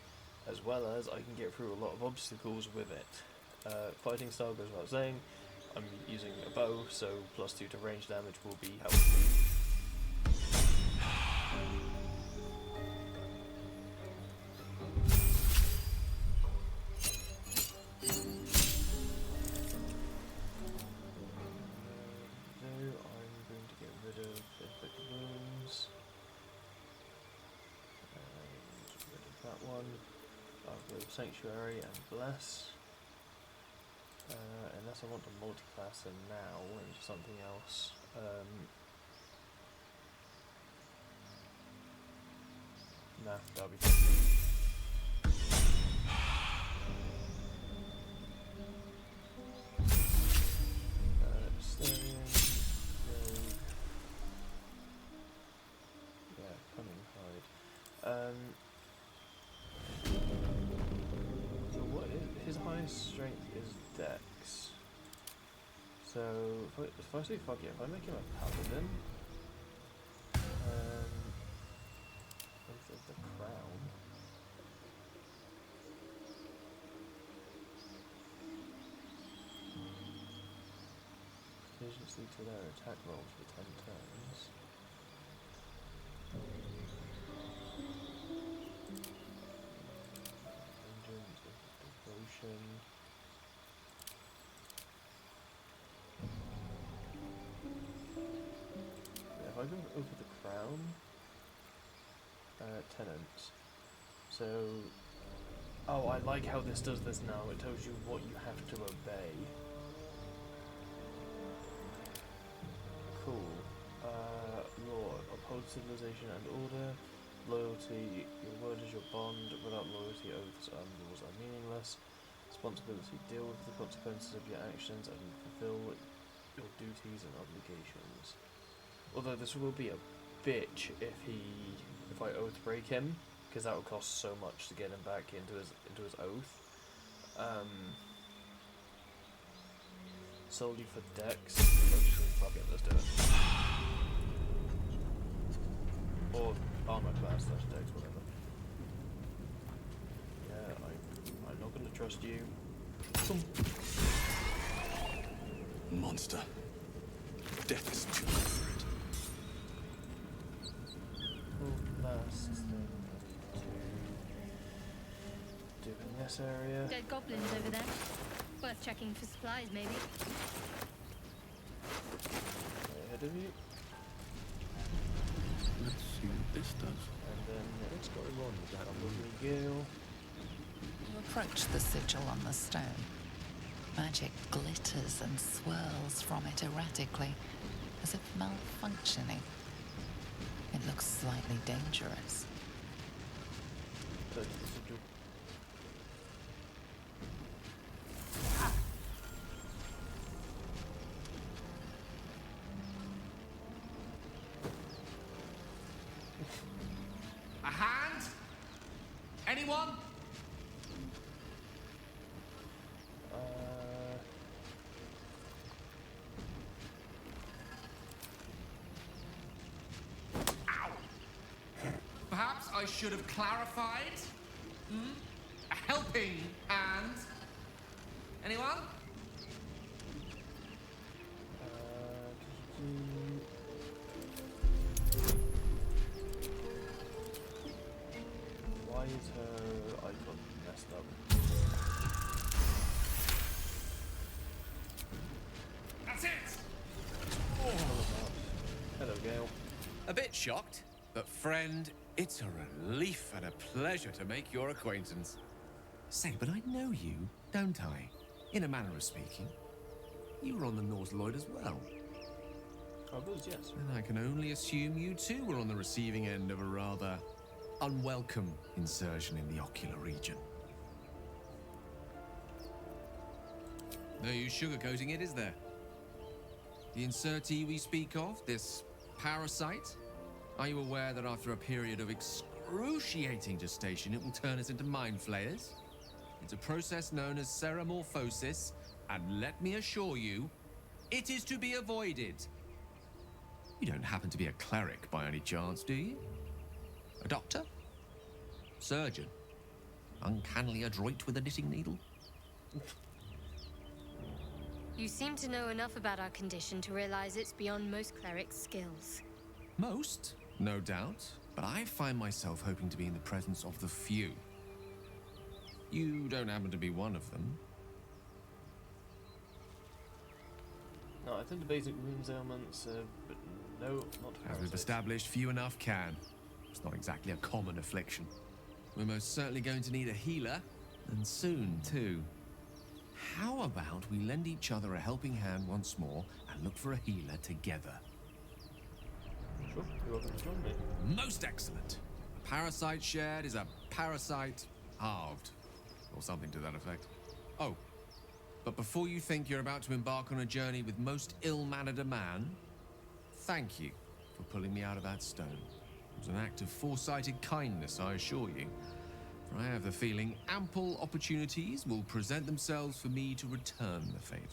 as well as I can get through a lot of obstacles with it. Fighting style goes without saying. I'm using a bow, so +2 to range damage will be helpful. one. I'll go Sanctuary and Bless. Unless I want to multi-class them now into something else. Nah, that'll be fine. Styrian, Rogue. Yeah, Cunning Hide. So what is his highest strength is Dex. So if I say fuck it, if I make him a paladin, Oath of the Crown. Efficiency to their attack rolls for 10 turns. Vengeance, Devotion. Yeah, if I go over the Crown, Tenant. So, oh, I like how this does this now. It tells you what you have to obey. Cool. Law. Uphold civilization and order. Loyalty. Your word is your bond. Without loyalty, oaths and laws are meaningless. Responsibility. Deal with the consequences of your actions and fulfill your duties and obligations. Although this will be a bitch if I oath break him, because that will cost so much to get him back into his oath. Solely for Dex. Fuck it, let's do it. Or armor class / Dex, whatever. Yeah, I'm not gonna trust you. Boom. Monster. Death is too good for it. Last thing to do in this area. Dead goblins over there. Worth checking for supplies, maybe. Way ahead of you. Let's see what this does. And then What's going on with that Lovely Gale. You approach the sigil on the stone. Magic glitters and swirls from it erratically, as if malfunctioning. It looks slightly dangerous. Touch the sigil. A hand? Anyone? Perhaps I should have clarified. A helping hand. Anyone? Why is her icon messed up? That's it! Hello, Gale. A bit shocked, but friend, it's a relief and a pleasure to make your acquaintance. Say, but I know you, don't I? In a manner of speaking. You were on the North Lloyd as well. I was, yes. And I can only assume you too were on the receiving end of a rather unwelcome insertion in the ocular region. No use sugarcoating it, is there? The insertee we speak of, this parasite, are you aware that after a period of excruciating gestation, it will turn us into mind flayers? It's a process known as ceremorphosis, and let me assure you, it is to be avoided. You don't happen to be a cleric by any chance, do you? A doctor? Surgeon? Uncannily adroit with a knitting needle? You seem to know enough about our condition to realize it's beyond most clerics' skills. Most, no doubt, but I find myself hoping to be in the presence of the few. You don't happen to be one of them. No, I think the basic wounds ailments, but no, not As we've parasites. established, few enough can. It's not exactly a common affliction. We're most certainly going to need a healer, and soon, too. How about we lend each other a helping hand once more and look for a healer together? Sure, you're welcome to join me. Most excellent. A parasite shared is a parasite halved, or something to that effect. Oh, but before you think you're about to embark on a journey with most ill-mannered a man, thank you for pulling me out of that stone. It was an act of foresighted kindness, I assure you. For I have the feeling ample opportunities will present themselves for me to return the favor.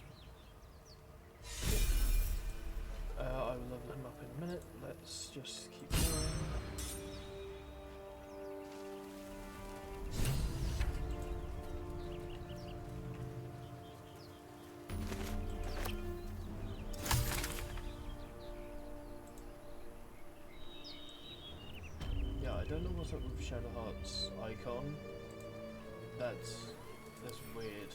I will level him up in a minute. Let's just keep going. Yeah, I don't know what's up with Shadowheart's icon. That's weird.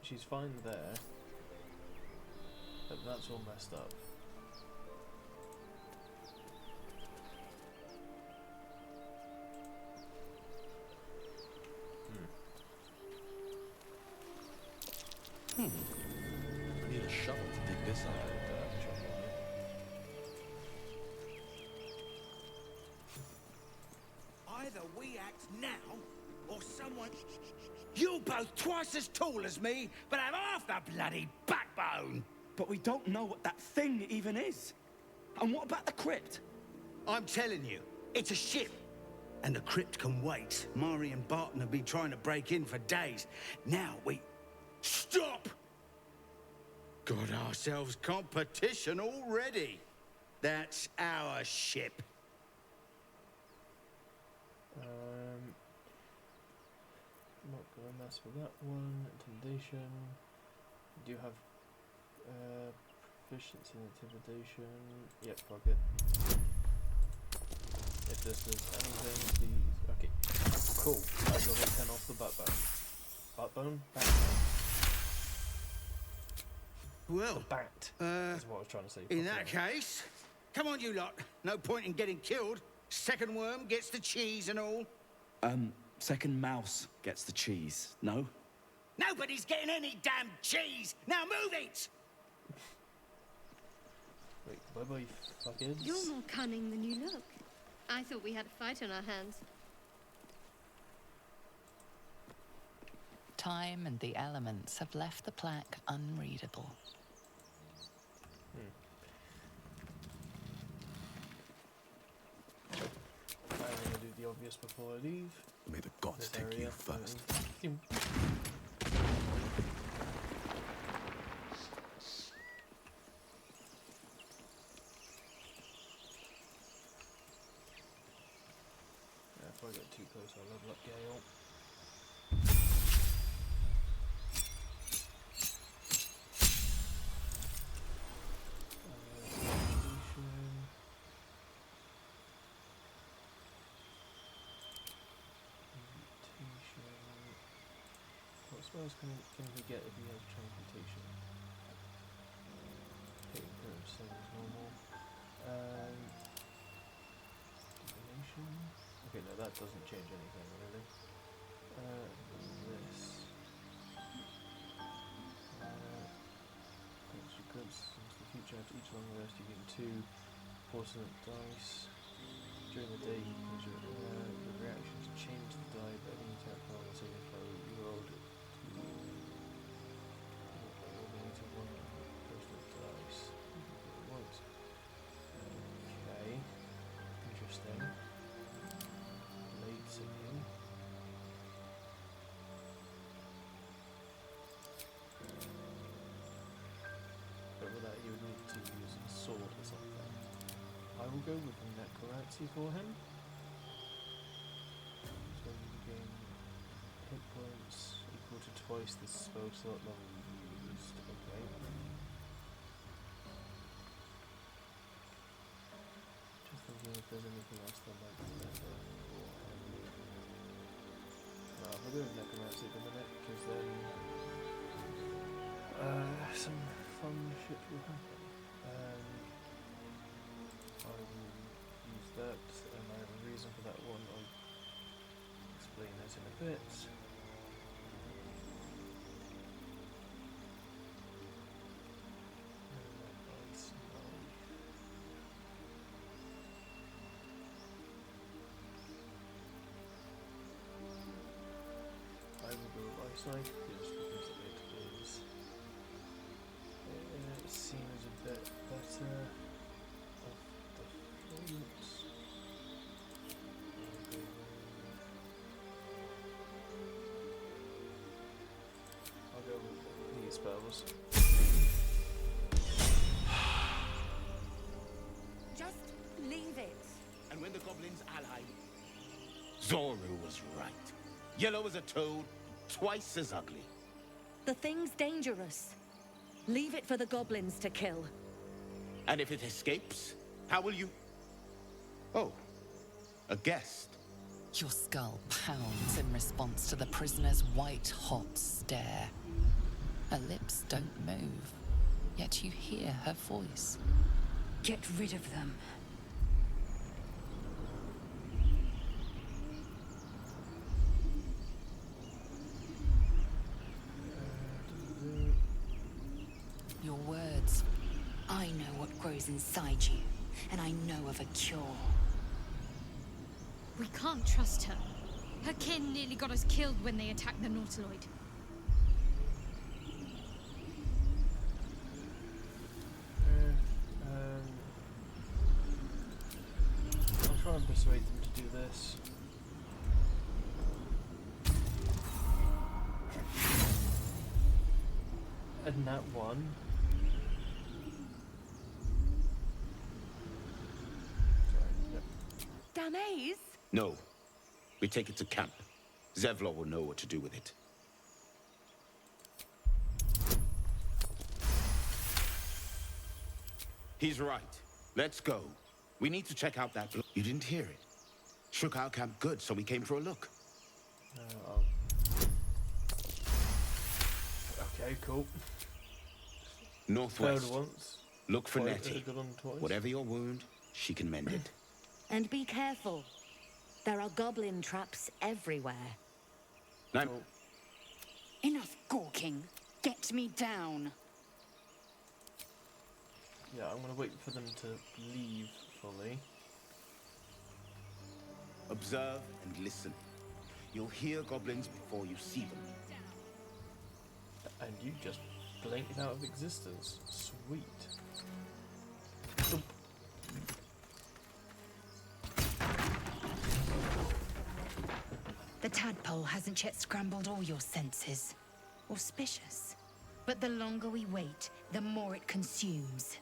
She's fine there, but that's all messed up. I need a shovel to dig this up. Either we act now, or someone... You're both twice as tall as me, but have half the bloody backbone! But we don't know what that thing even is. And what about the crypt? I'm telling you, it's a ship. And the crypt can wait. Mari and Barton have been trying to break in for days. Now we... Stop! Got ourselves competition already. That's our ship. Not gonna mess with that one. Intimidation. Do you have proficiency in intimidation? Yep, fuck it. If this is anything, please. Okay, cool. I got a 10 off the backbone. Backbone? Backbone. Well, the bat is what I was trying to say. In that case, come on, you lot. No point in getting killed. Second worm gets the cheese and all. Second mouse gets the cheese, no? Nobody's getting any damn cheese! Now move it! Wait, bye-bye, fuckers. You're more cunning than you look. I thought we had a fight on our hands. Time and the elements have left the plaque unreadable. I'm gonna do the obvious before I leave. May the gods take you first. If I get too close, I'll level up Gale. What spells can he get if he has transmutation? Hitting curve, same as normal. Divination. Okay, no, that doesn't change anything really. This. Grants you glimpses into the future. After each long rest, you gain 2 porcelain dice. During the day, you can use your reaction to change the die, but any attack roll and saving throw you rolled it to one porcelain dice. What? Okay. Interesting. Blade signal. But with that, you would need to use a sword or something. I will go with necromancy for him. So you gain hit points equal to twice the spell slot level used. Okay. Just thinking if there's anything else that might be better for him. No, I'll go with necromancy at the minute, because then some fun shit will happen. I will use that. guys in a bit. I will go eyesight because it is. It seems a bit better. Of the fluence. I'll go with these spells. Just leave it. And when the goblins allied, Zoru was right. Yellow as a toad, twice as ugly. The thing's dangerous. Leave it for the goblins to kill. And if it escapes, how will you... Oh, a guest. Your skull pounds in response to the prisoner's white-hot stare. Her lips don't move, yet you hear her voice. Get rid of them. Your words. I know what grows inside you, and I know of a cure. We can't trust her. Her kin nearly got us killed when they attacked the Nautiloid. I'll try and persuade them to do this. And that one. Damaze? No. We take it to camp. Zevlor will know what to do with it. He's right. Let's go. We need to check out that... You didn't hear it. Shook our camp good, so we came for a look. Okay, cool. Northwest. Failed once. Look for Twice, Nettie. good on twice. Whatever your wound, she can mend it. And be careful. There are goblin traps everywhere. Now, Enough gawking. Get me down. Yeah, I'm gonna wait for them to leave fully. observe and listen. You'll hear goblins before you see them. And you just blinked out of existence. Sweet. Thump. The tadpole hasn't yet scrambled all your senses. Auspicious. But the longer we wait, the more it consumes.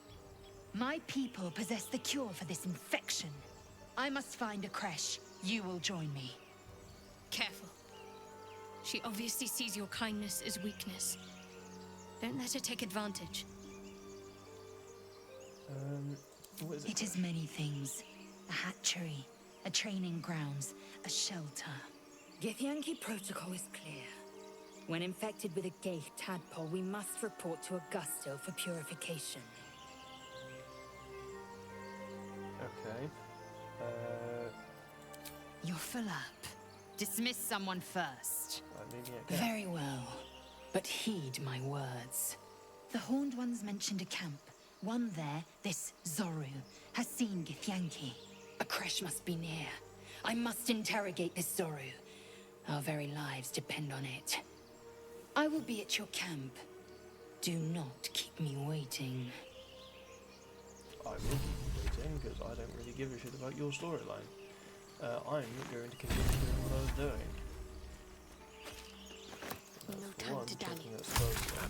My people possess the cure for this infection. I must find a creche. You will join me. Careful. She obviously sees your kindness as weakness. Don't let her take advantage. What is it? It is many things. A hatchery, a training grounds, a shelter. Githyanki protocol is clear. When infected with a gate tadpole, we must report to Augusto for purification. Okay. You're full up. Dismiss someone first. Maybe I can. Very well. But heed my words. The Horned Ones mentioned a camp. One there, this Zoru, has seen Githyanki. A creche must be near. I must interrogate this Zoru. Our very lives depend on it. I will be at your camp. Do not keep me waiting. I will keep waiting because I don't really give a shit about your storyline. I'm going to continue doing what I was doing. No time to dally.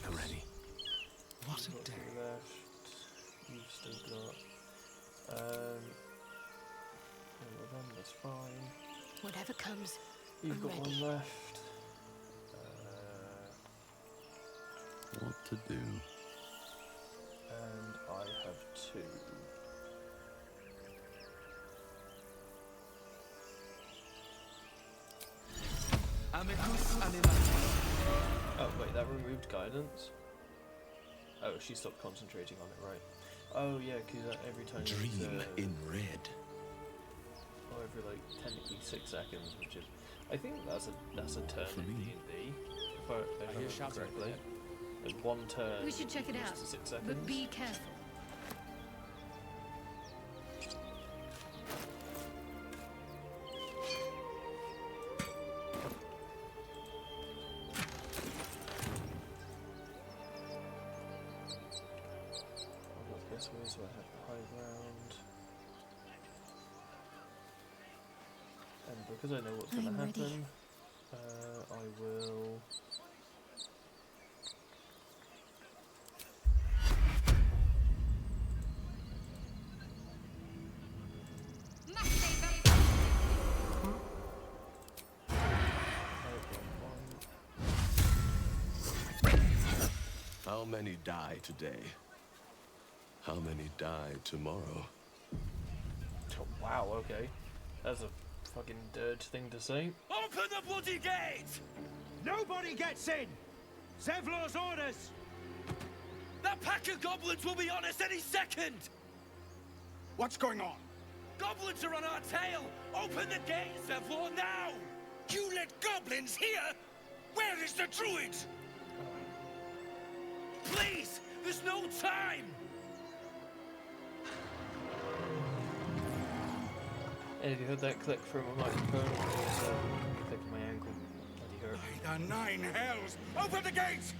I'm ready. What a day. Left. You've still got. All of them, that's fine. Whatever comes, You've I'm got ready. one left. What to do? And I have two. Oh wait, that removed guidance? Oh, she stopped concentrating on it, right. Oh yeah, because every time Dream in red. every every like technically 6 seconds, which is, I think that's a turn in D&D. If I remember correctly, like one turn. We should check it out, to 6 seconds. but be careful. I'll go this way so I have the high ground. And because I know what's going to I'm ready. happen, I will. How many die today? How many die tomorrow? Oh, wow, okay. That's a fucking dirge thing to say. Open the bloody gate! Nobody gets in! Zevlor's orders! That pack of goblins will be on us any second! What's going on? Goblins are on our tail! Open the gate, Zevlor, now! You let goblins here? Where is the druid? Please! There's no time! And if you heard that click from my microphone, it was a click of my ankle. Bloody hurt. By the 9 hells! Open the gate!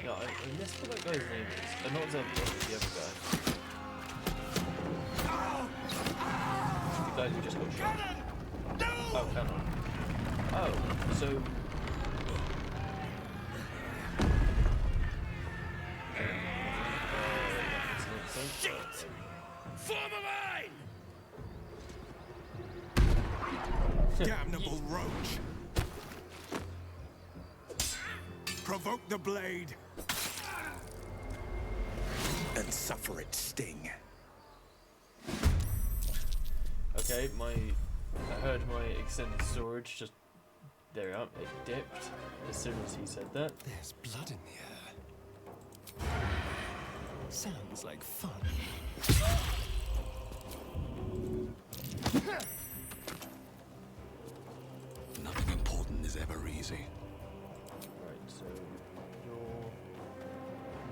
Yeah, I missed what that guy's name is. Not Zevlor, the other guy. The guy who just got shot. Oh, Cannon. Oh, so... Shit! Form a line! Damnable roach! Provoke the blade and suffer its sting. Okay, I heard my extended storage just there up. It dipped as soon as he said that. There's blood in the air. Sounds like fun. Nothing important is ever easy. Right, so you're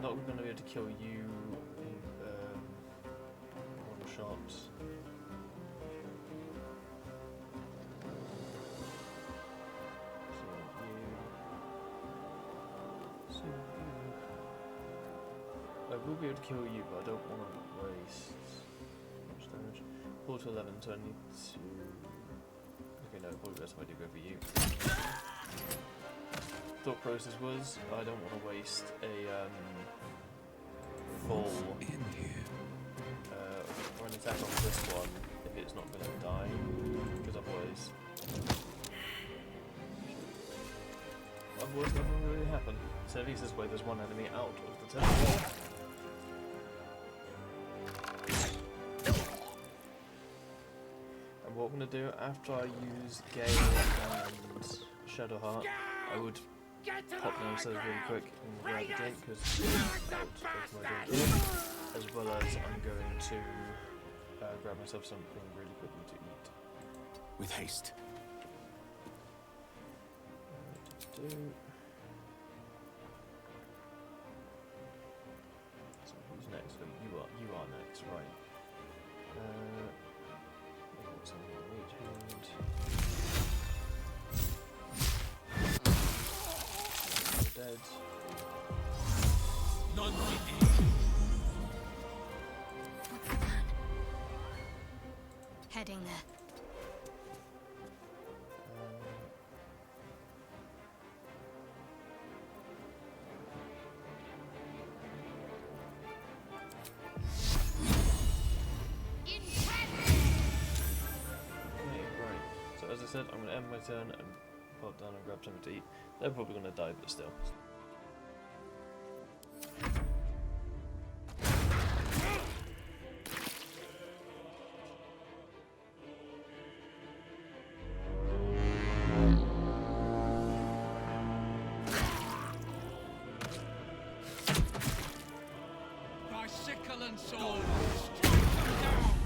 not going to be able to kill you in one shot. I will be able to kill you, but I don't want to waste much damage. 4 to 11, so I need to... Okay, no, probably best if I do go for you. Thought process was, I don't want to waste a full... In here. Or an attack on this one if it's not going to die, because otherwise... Otherwise nothing will really happen. So at least this way there's one enemy out of the temple. And what I'm going to do after I use Gale and Shadowheart, I would pop downstairs really quick and grab a drink because out of my drink here, as well as I'm going to grab myself something really quickly to eat. With haste. So who's next? Oh, you are next, right? Something on each hand. Dead. None What's the plan? Heading there. As I said, I'm going to end my turn and pop down and grab something to eat. They're probably going to die, but still. sickle and sword! Strike them down!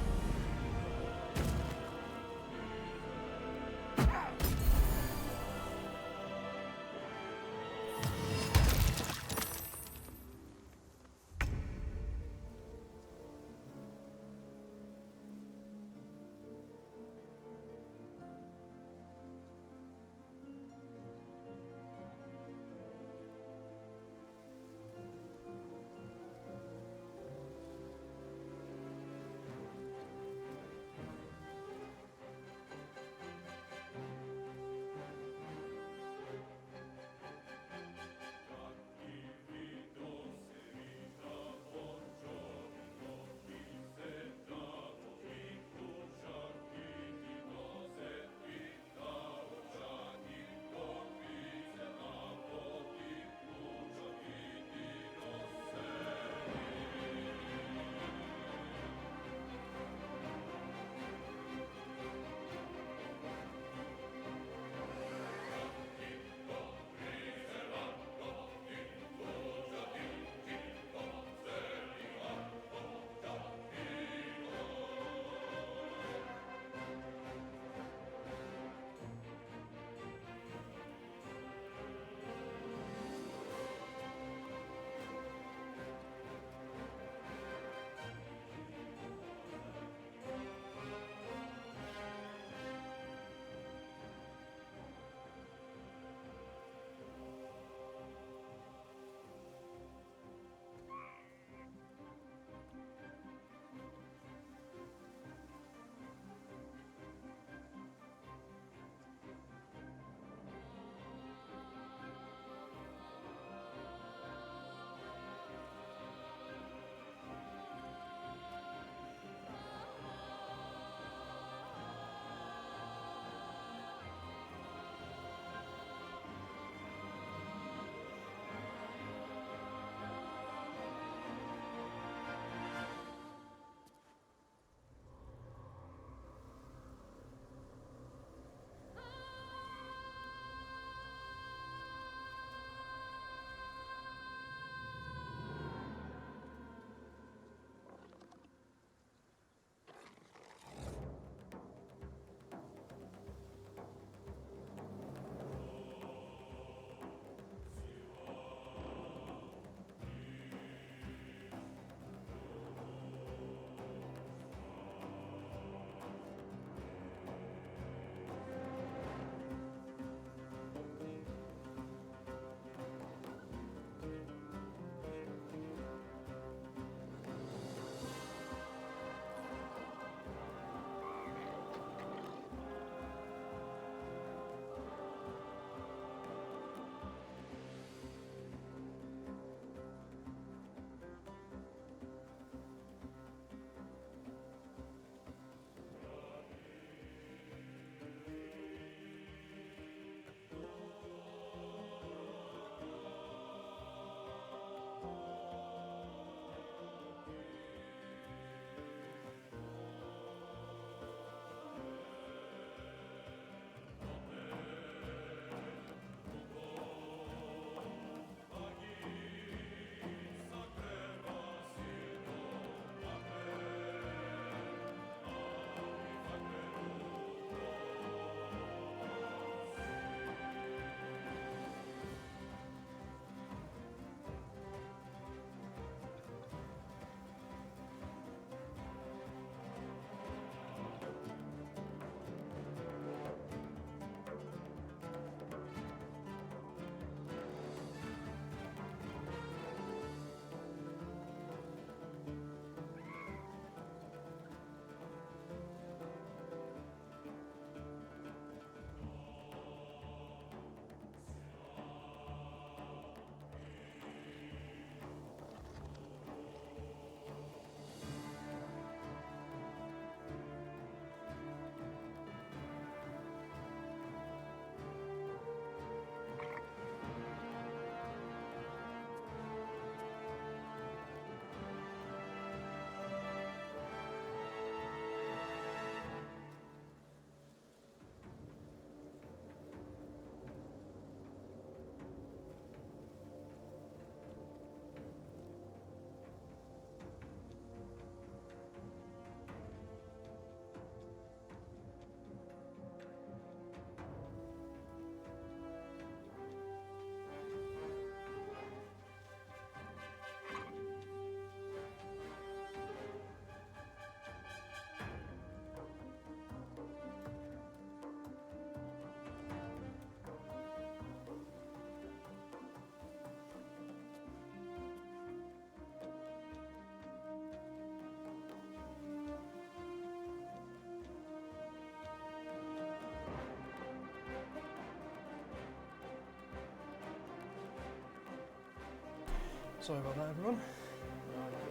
Sorry about that, everyone.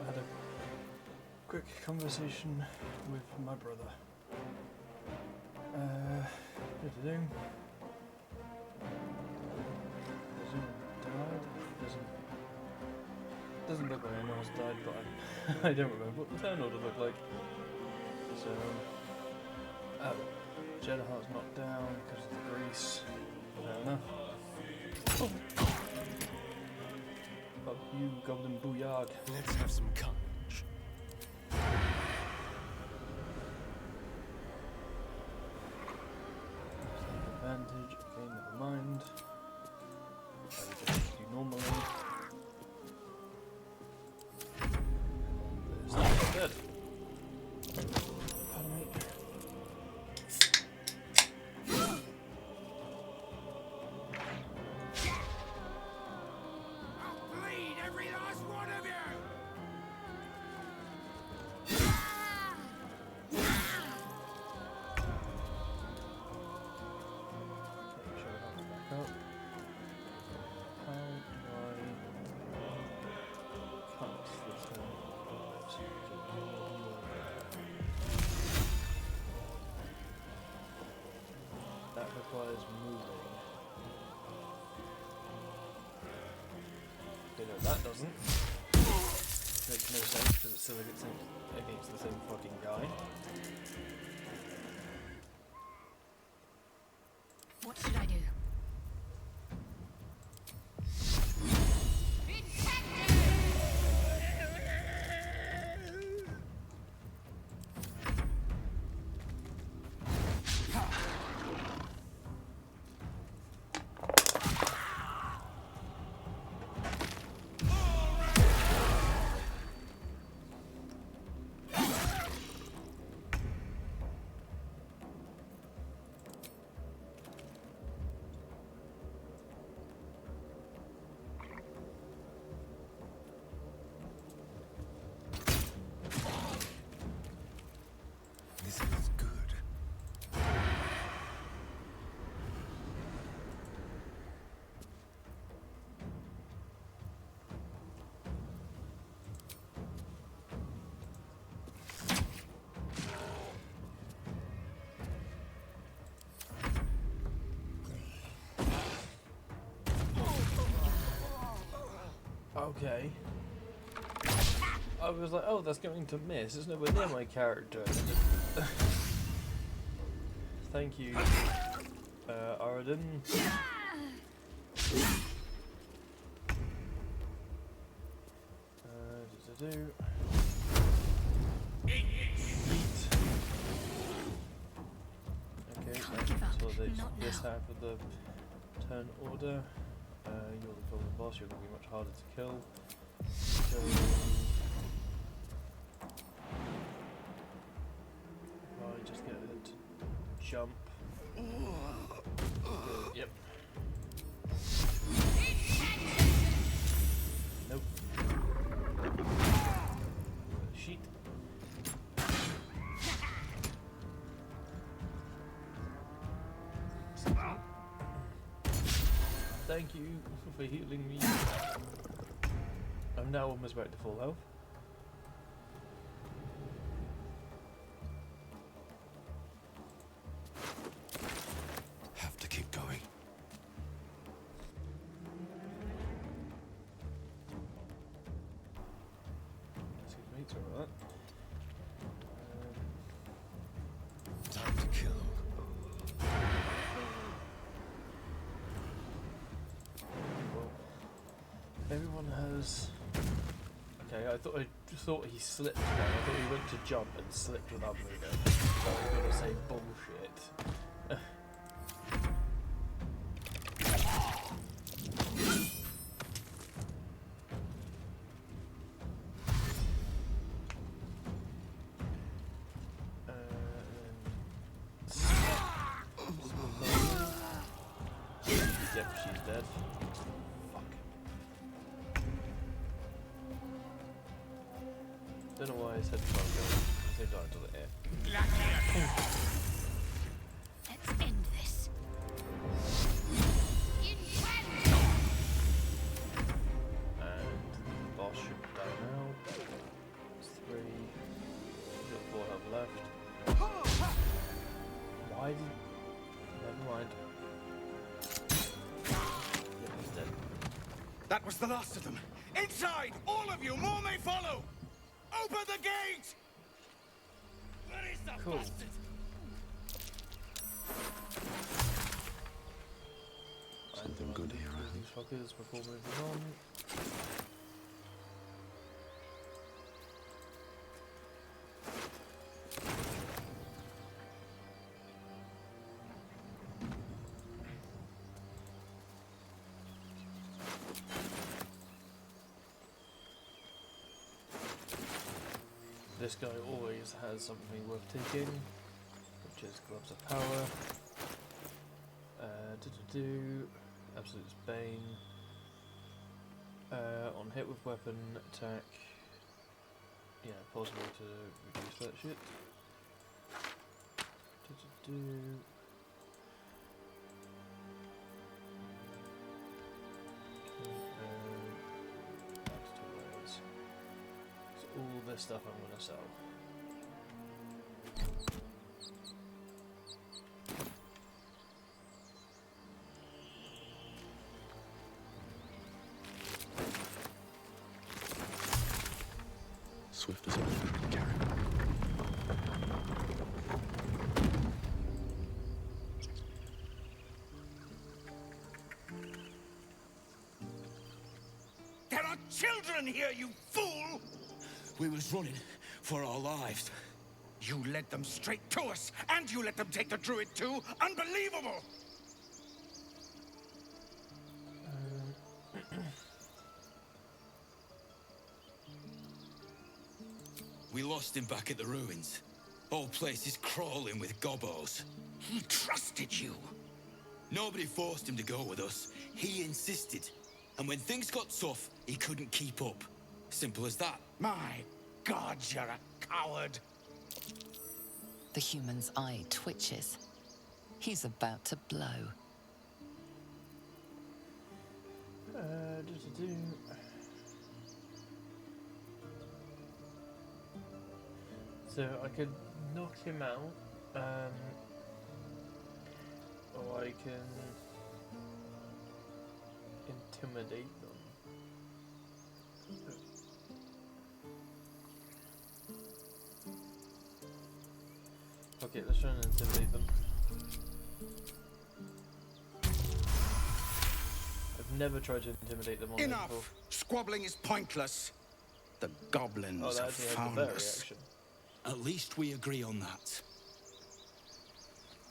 I had a quick conversation with my brother. What to do? Died. Doesn't look like anyone else died, but I don't remember what the turn order looked like. So, oh, Jeddahart's knocked down because of the grease. Fair enough. Oh. Fuck you, Goblin Booyard. Let's have some carnage. Advantage. Okay, never mind. I just do normally. There's that dead. Pardon me. I'll bleed every last one of you! That requires moving. You know, that doesn't. Makes no sense because it's still against the same fucking guy. What should I do? This feels good. Okay. I was like, oh, that's going to miss. It's nowhere near my character. Thank you, Aradin. Do. Okay, so this half of the turn order. You're the golden boss, you're going to be much harder to kill. So, if I just get it to jump. Yep. Nope. Sheet. Thank you for healing me. I'm now almost back to full health. Have to keep going. Excuse me, sorry about that. Time to kill. Everyone has. Okay, I thought he slipped there. I thought he went to jump and slipped without moving. So I was gonna say bullshit. Yep, she's dead. Don't know why I said try and go. I think I did it here. Let's end this. And Never mind. Yeah, he's dead. That was the last of them. Inside! All of you! More may follow! Open the gate! Where is the Cool. bastard? Something good here, I think. These fuckers before moving on. This guy always has something worth taking, which is gloves of power. Absolute Bane. On hit with weapon attack, yeah, possible to reduce that shit. That's 2 layers. So all this stuff I'm gonna sell. Swift as a bird can carry. There are children here, you fool! We was running for our lives. You led them straight to us, and you let them take the druid too? Unbelievable! We lost him back at the ruins. Whole place is crawling with gobos. He trusted you. Nobody forced him to go with us. He insisted. And when things got tough, he couldn't keep up. Simple as that. My God, you're a coward. The human's eye twitches. He's about to blow. So I could knock him out, or I can intimidate them. Okay, let's try and intimidate them. I've never tried to intimidate them on Enough! before. Squabbling is pointless. The goblins Oh, that have actually has found the bear us. reaction. At least we agree on that.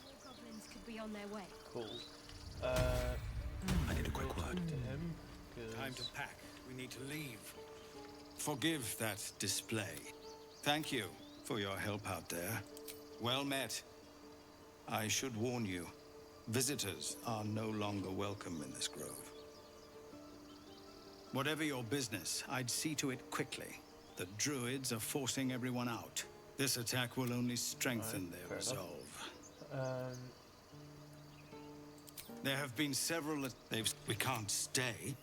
More goblins could be on their way. Cool. I need a quick word. To him, Time to pack. We need to leave. Forgive that display. Thank you for your help out there. Well met. I should warn you, visitors are no longer welcome in this grove. Whatever your business, I'd see to it quickly. The druids are forcing everyone out. This attack will only strengthen their resolve. There have been several. We can't stay,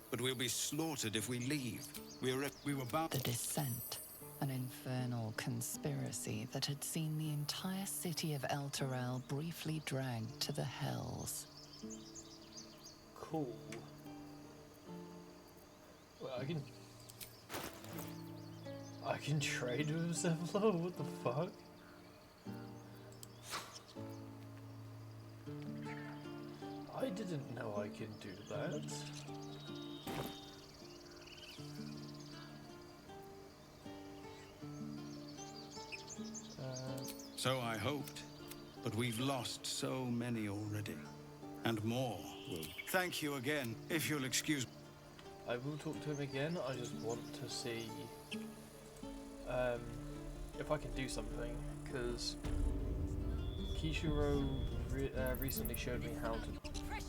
but we'll be slaughtered if we leave. We were bound. The Descent, an infernal conspiracy that had seen the entire city of El Terrell briefly dragged to the hells. Cool. Well, I can trade with Zevlor? What the fuck? I didn't know I could do that. So I hoped, but we've lost so many already. And more will. Thank you again, if you'll excuse me. I will talk to him again. I just want to see if I can do something, because Kishiro recently showed me how to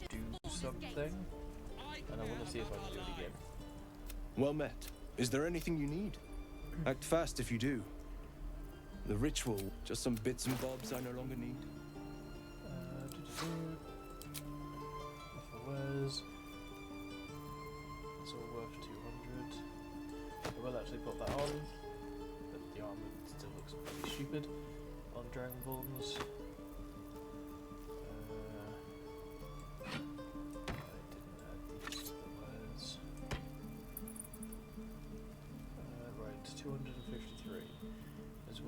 do something, and I want to see if I can do it again. Well met. Is there anything you need? Act fast if you do. The ritual, just some bits and bobs I no longer need. Wares. It's all worth 200. I will actually put that on, but the armor still looks pretty stupid on Dragonborns.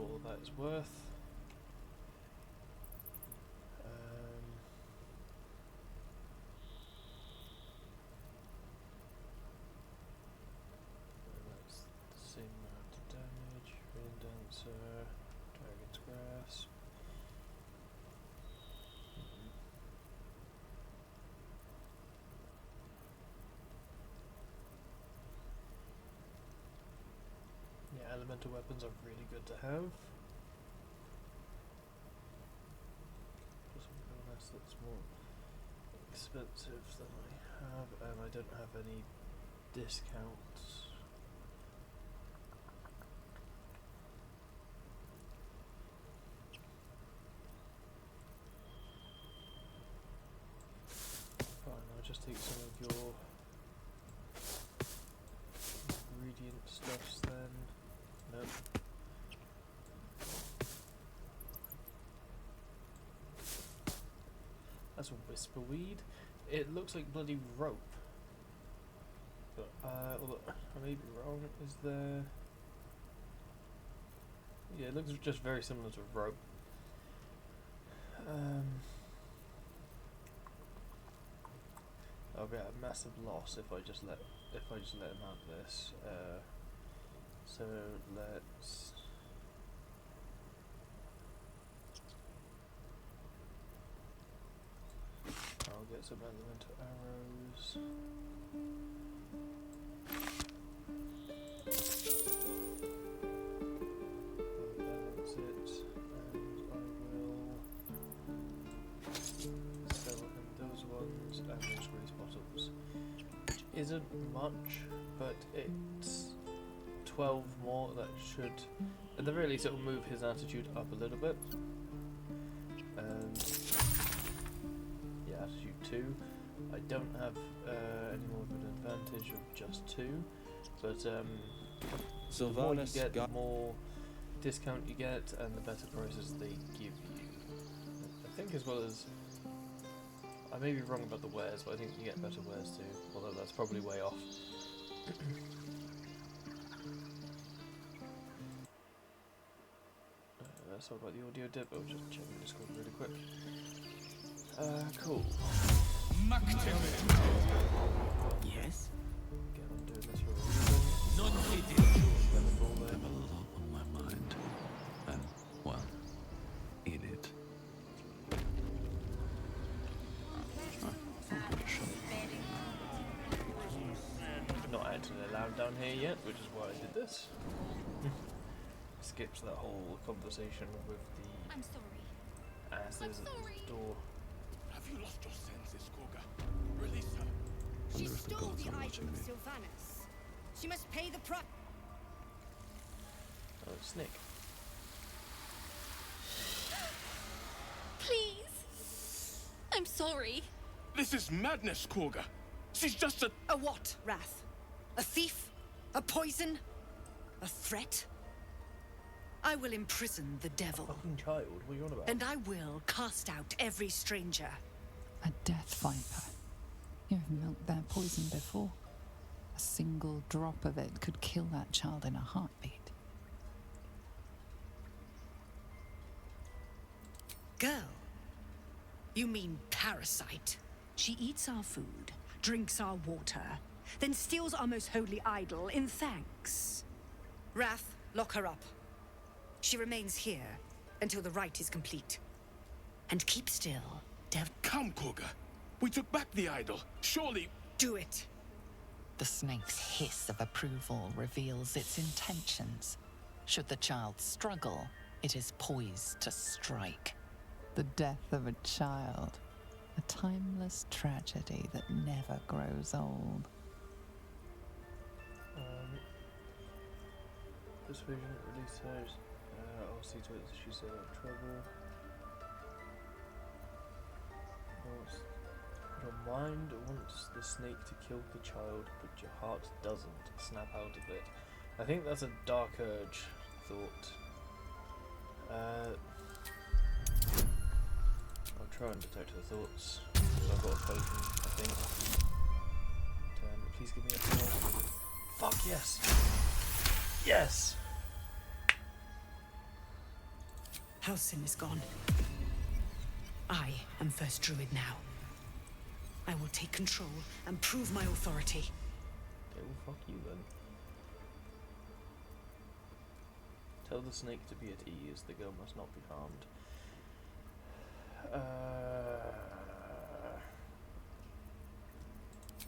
all that is worth. That's the same amount of damage. Rain Dancer, Dragon's Grasp. Yeah, elemental weapons are really good to have. Plus one bonus that's more expensive than I have, and I don't have any discounts. Fine, I'll just take some of your ingredient stuffs then. Nope. That's a whisperweed. It looks like bloody rope. But, although I may be wrong, is there... Yeah, it looks just very similar to rope. I'll be at a massive loss if I just let him have this. So let's... I'll get some elemental arrows. I'll balance it, and I will sell him those ones and those grace bottles, which isn't much, but it's 12 more. That should, at the very least, it will move his attitude up a little bit. Yeah, attitude 2. I don't have any more of an advantage of just 2, but the more you get, the more discount you get, and the better prices they give you. I think, as well as, I may be wrong about the wares, but I think you get better wares too, although that's probably way off. Sorry about the audio dip, I'll just check the Discord really quick. Cool. Yes? Again, I'm doing this for a reason. I have a lot on my mind. And, well, in it. Not actually allowed down here yet, which is why I did this. Skips that whole conversation with the asses at the door. Have you lost your senses, Koga? Release her. She Wonder if the stole gods the are item watching of me. Sylvanas. She must pay the price. Oh, Snick. Please. I'm sorry. This is madness, Koga. She's just a... A what, Wrath? A thief? A poison? A threat? I will imprison the devil. Fucking child, what are you on about? And I will cast out every stranger. A death viper. You've milked their poison before. A single drop of it could kill that child in a heartbeat. Girl? You mean parasite? She eats our food, drinks our water, then steals our most holy idol in thanks. Wrath, lock her up. She remains here until the rite is complete. And keep still, Come, Koga. We took back the idol. Surely... Do it. The snake's hiss of approval reveals its intentions. Should the child struggle, it is poised to strike. The death of a child. A timeless tragedy that never grows old. Persuasion, release her. I'll see to it that she's out of trouble. Your mind wants the snake to kill the child, but your heart doesn't. Snap out of it. I think that's a dark urge thought. I'll try and detect her thoughts. I've got a potion, I think. Please give me a 4. Fuck yes! Yes! Halsin is gone. I am first druid now. I will take control and prove my authority. Okay, well, fuck you then. Tell the snake to be at ease. The girl must not be harmed.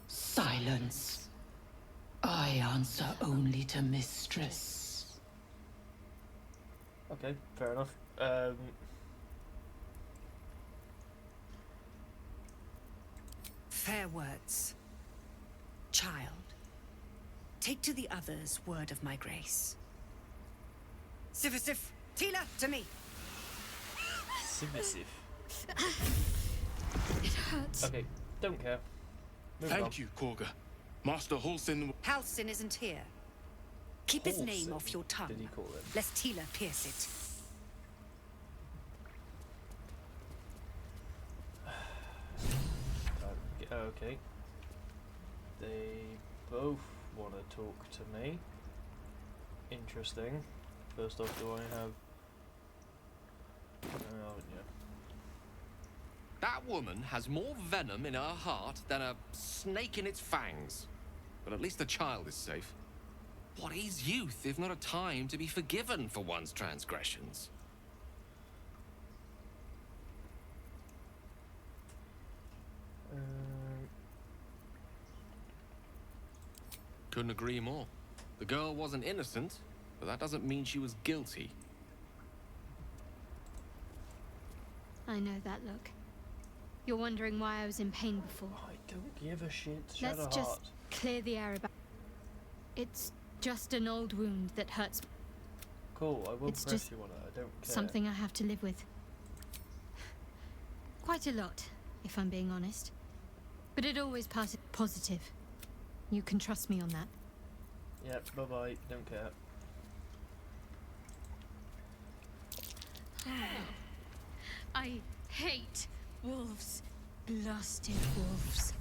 Silence. I answer only to mistress. Okay, fair enough. Fair words. Child, take to the others word of my grace. Sifisif, Tila, to me. Submissive. It hurts. Okay, don't care. Moving on. Thank you, Korga. Master Halsin. Halsin isn't here. Keep his name Halsin, off your tongue, did he call him? lest Tila pierce it. Okay. They both want to talk to me. Interesting. First off, do I have... yeah. That woman has more venom in her heart than a snake in its fangs. But at least the child is safe. What is youth if not a time to be forgiven for one's transgressions? Couldn't agree more. The girl wasn't innocent, but that doesn't mean she was guilty. I know that look. You're wondering why I was in pain before. I don't give a shit. Let's just clear the air about. It's just an old wound that hurts. Cool, I won't It's press just you on it, I don't care. something I have to live with. Quite a lot, if I'm being honest. But it always passes positive. You can trust me on that. Yep, bye-bye, don't care. I hate wolves. Blasted wolves.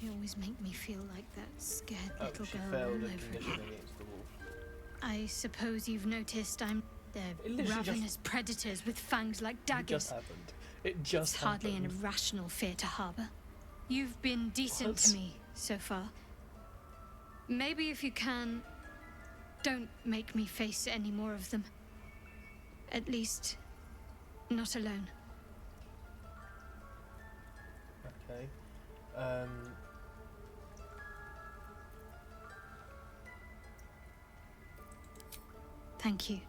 They always make me feel like that scared little she girl all failed over at conditioning again. against the wolf. I suppose you've noticed they're literally ravenous predators with fangs like It daggers. just happened. It just It's hardly an happened. irrational fear to harbour. You've been decent to What? me so far. Maybe if you can, don't make me face any more of them. At least, not alone. Okay. Thank you.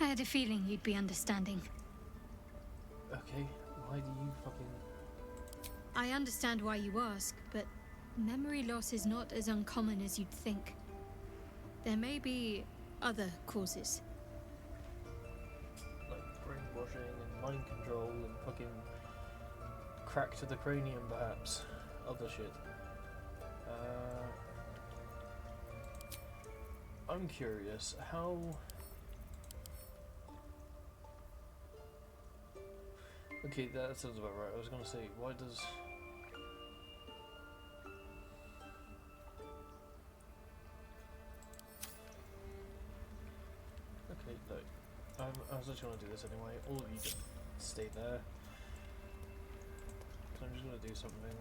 I had a feeling you'd be understanding. Okay, why do you fucking... I understand why you ask, but memory loss is not as uncommon as you'd think. There may be other causes. like brainwashing and mind control and fucking crack to the cranium, perhaps. Other shit. I'm curious, how... Okay, that sounds about right. I was gonna say, why does... Okay, look. I was just gonna do this anyway. All of you just stay there. So I'm just gonna do something.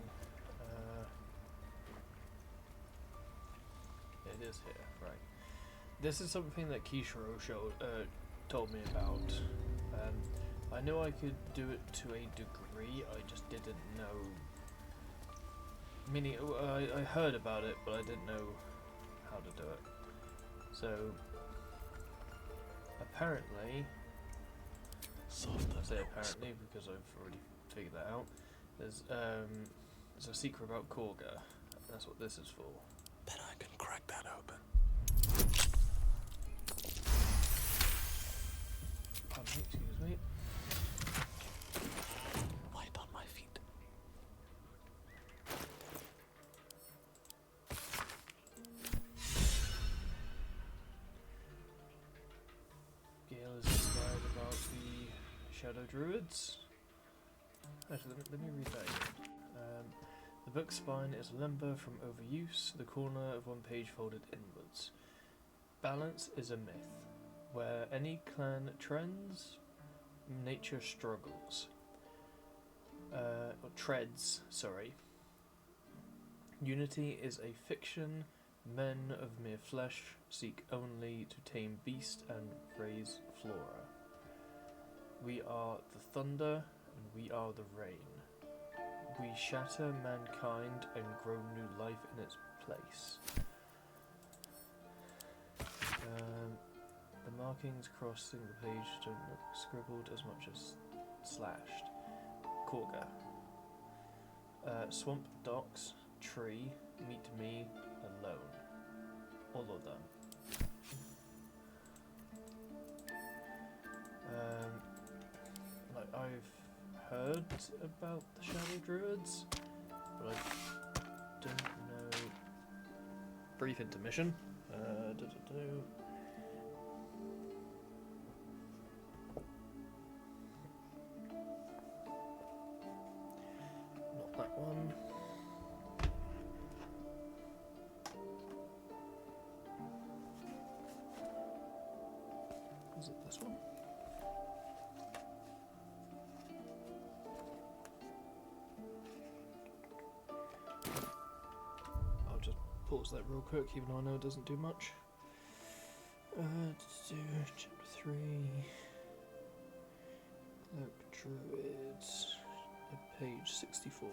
It is here, right. This is something that Kishiro told me about. I knew I could do it to a degree, I just didn't know. Meaning, I heard about it, but I didn't know how to do it. So, apparently, I say apparently because I've already figured that out. There's a secret about Korga. That's what this is for. Bet I can crack that open. Pardon me, excuse me. Light on my feet. Gale is inspired about the Shadow Druids. Actually, let me read that again. The book's spine is limber from overuse, the corner of one page folded inwards. Balance is a myth. Where any clan trends, nature struggles. Or treads, sorry. Unity is a fiction. Men of mere flesh seek only to tame beast and raise flora. We are the thunder, and we are the rain. We shatter mankind and grow new life in its place. The markings crossing the page don't look scribbled as much as slashed. Korga. Swamp docks, tree, meet me, alone. All of them. Like I've heard about the Shadow Druids, but I don't know. Brief intermission. Not that one. Is it this one? I'll just pause that real quick, even though I know it doesn't do much. Chapter 3. Cloak Druids. Page 64.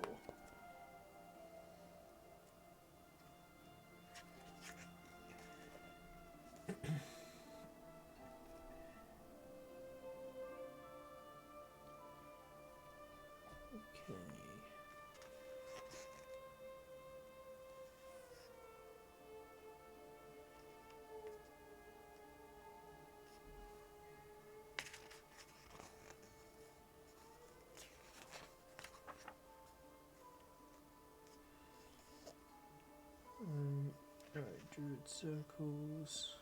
Alright, druid circles.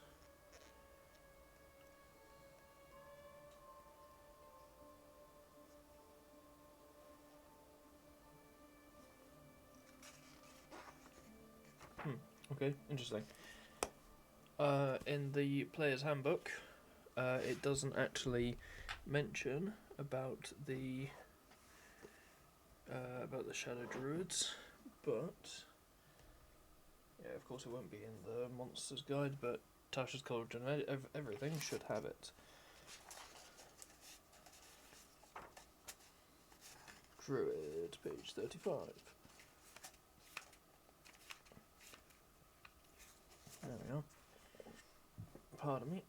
Okay, interesting. In the player's handbook, it doesn't actually mention about the Shadow Druids, but yeah, of course it won't be in the Monsters Guide, but Tasha's Cauldron, everything should have it. Druid, page 35. There we are. Pardon me.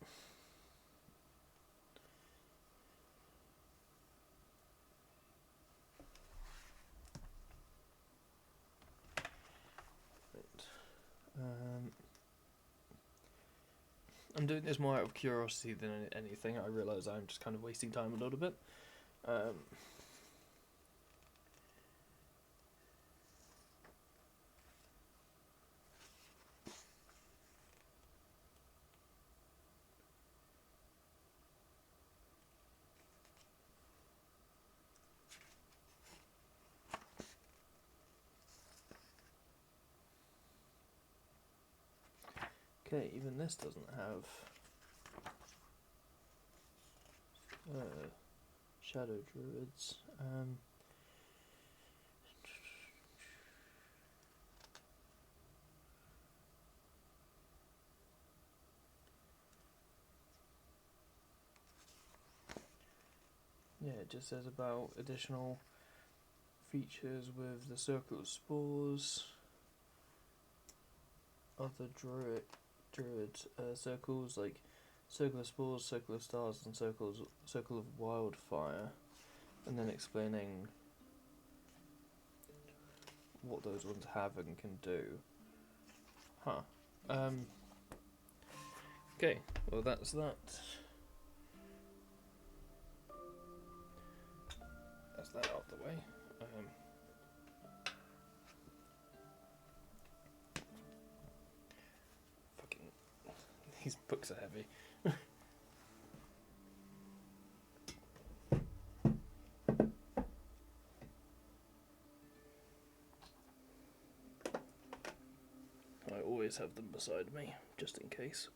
I'm doing this more out of curiosity than anything. I realise I'm just kind of wasting time a little bit. Okay, even this doesn't have Shadow Druids. Yeah, it just says about additional features with the Circle of Spores, other druid circles like Circle of Spores, Circle of Stars, and Circle of Wildfire, and then explaining what those ones have and can do. Huh. Okay, well that's that. That's that out of the way. Fucking, these books are heavy. I always have them beside me, just in case.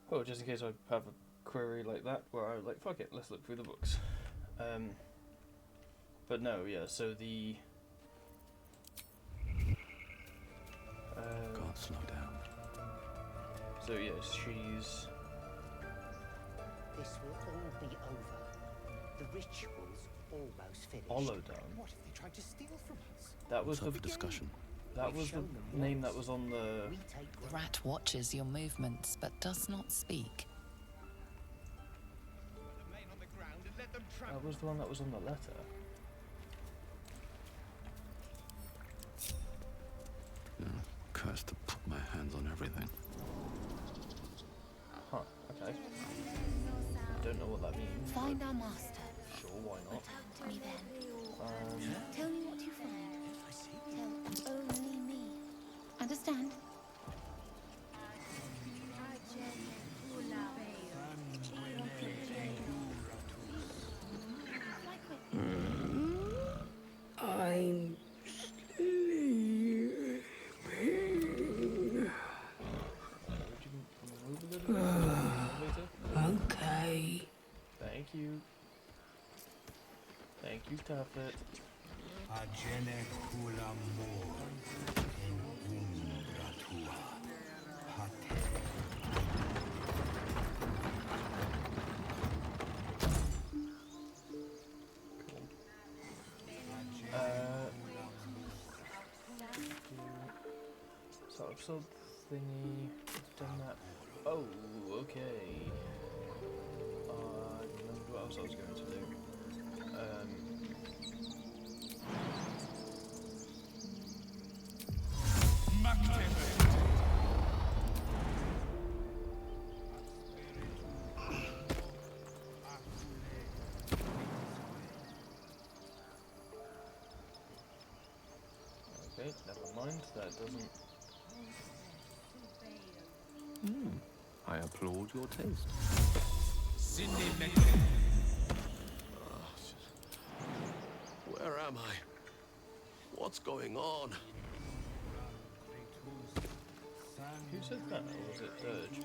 Well, just in case I have a query like that where I like, fuck it, let's look through the books. But no, yeah, so the... God, slow down. So yeah, she's... This will all be over. The ritual's almost finished. Holodown. What if they tried to steal from us? That was What's up the for discussion. That was the name that was on the... The rat watches your movements, but does not speak. That was the one that was on the letter. Yeah, cursed to put my hands on everything. Huh, okay. Don't know what that means. Find our master. Sure, why not? Return to me then. Tell me what you find. Tell only me. Understand? I'm sleeping. Okay. Thank you. Thank you, Tuffet. Agene kula mor in umbra tua pater. Sub thingy. Done that. Oh, okay. I remember what else I was going to do. Okay, never mind. That doesn't. I applaud your taste. Where am I? What's going on? Who said that, or was it Dirge?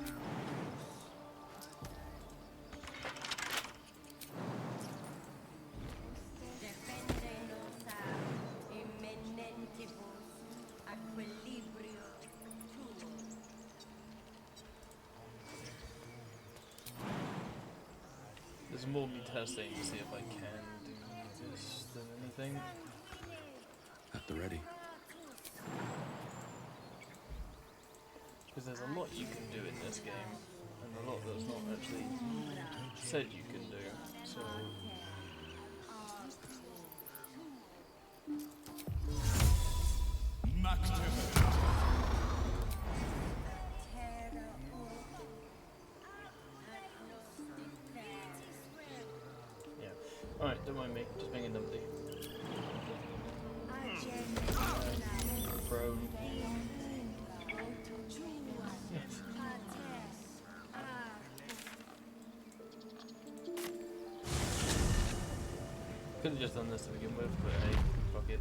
There's more me testing to see if I can do this than anything. At the ready. Because there's a lot you can do in this game, and a lot that's not actually said you can do, so... Yeah. Alright, don't mind me, just being a numpty. Prone. Could have just done this to begin with, but hey, fuck it.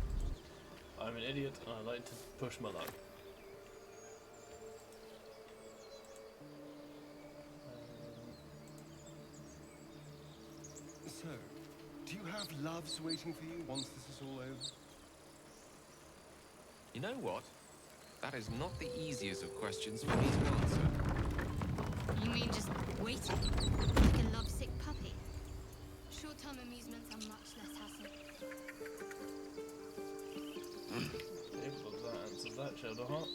I'm an idiot and I like to push my luck. So, do you have loves waiting for you once this is all over? You know what? That is not the easiest of questions for me to answer. You mean just waiting? Like a lovesick puppy? Short-term amusements are much less hassle. Okay, well that answers that, Shadowheart.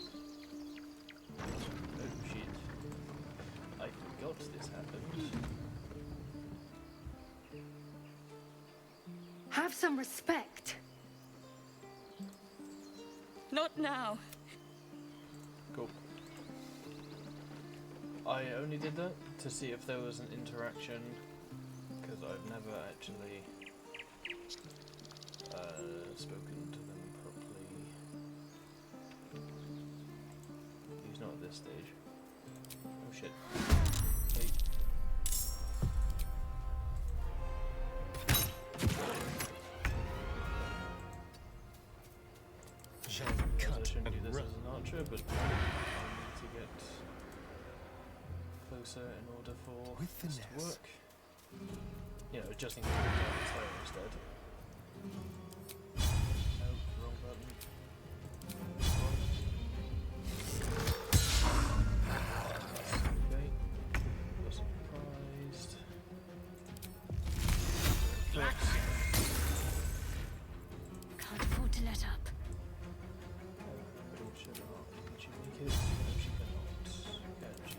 Oh shit. I forgot this happened. Have some respect. Not now. Cool. I only did that to see if there was an interaction, because I've never actually spoken to them properly. He's not at this stage. Oh shit. Hey. I shouldn't do this as an archer, but I need to get close closer in order for With this to finesse. work. You know, just in case we target her instead. Nope, wrong button. Okay. You're surprised. Can't afford to let up. Should or not? Can she make it? No, she cannot. Can she?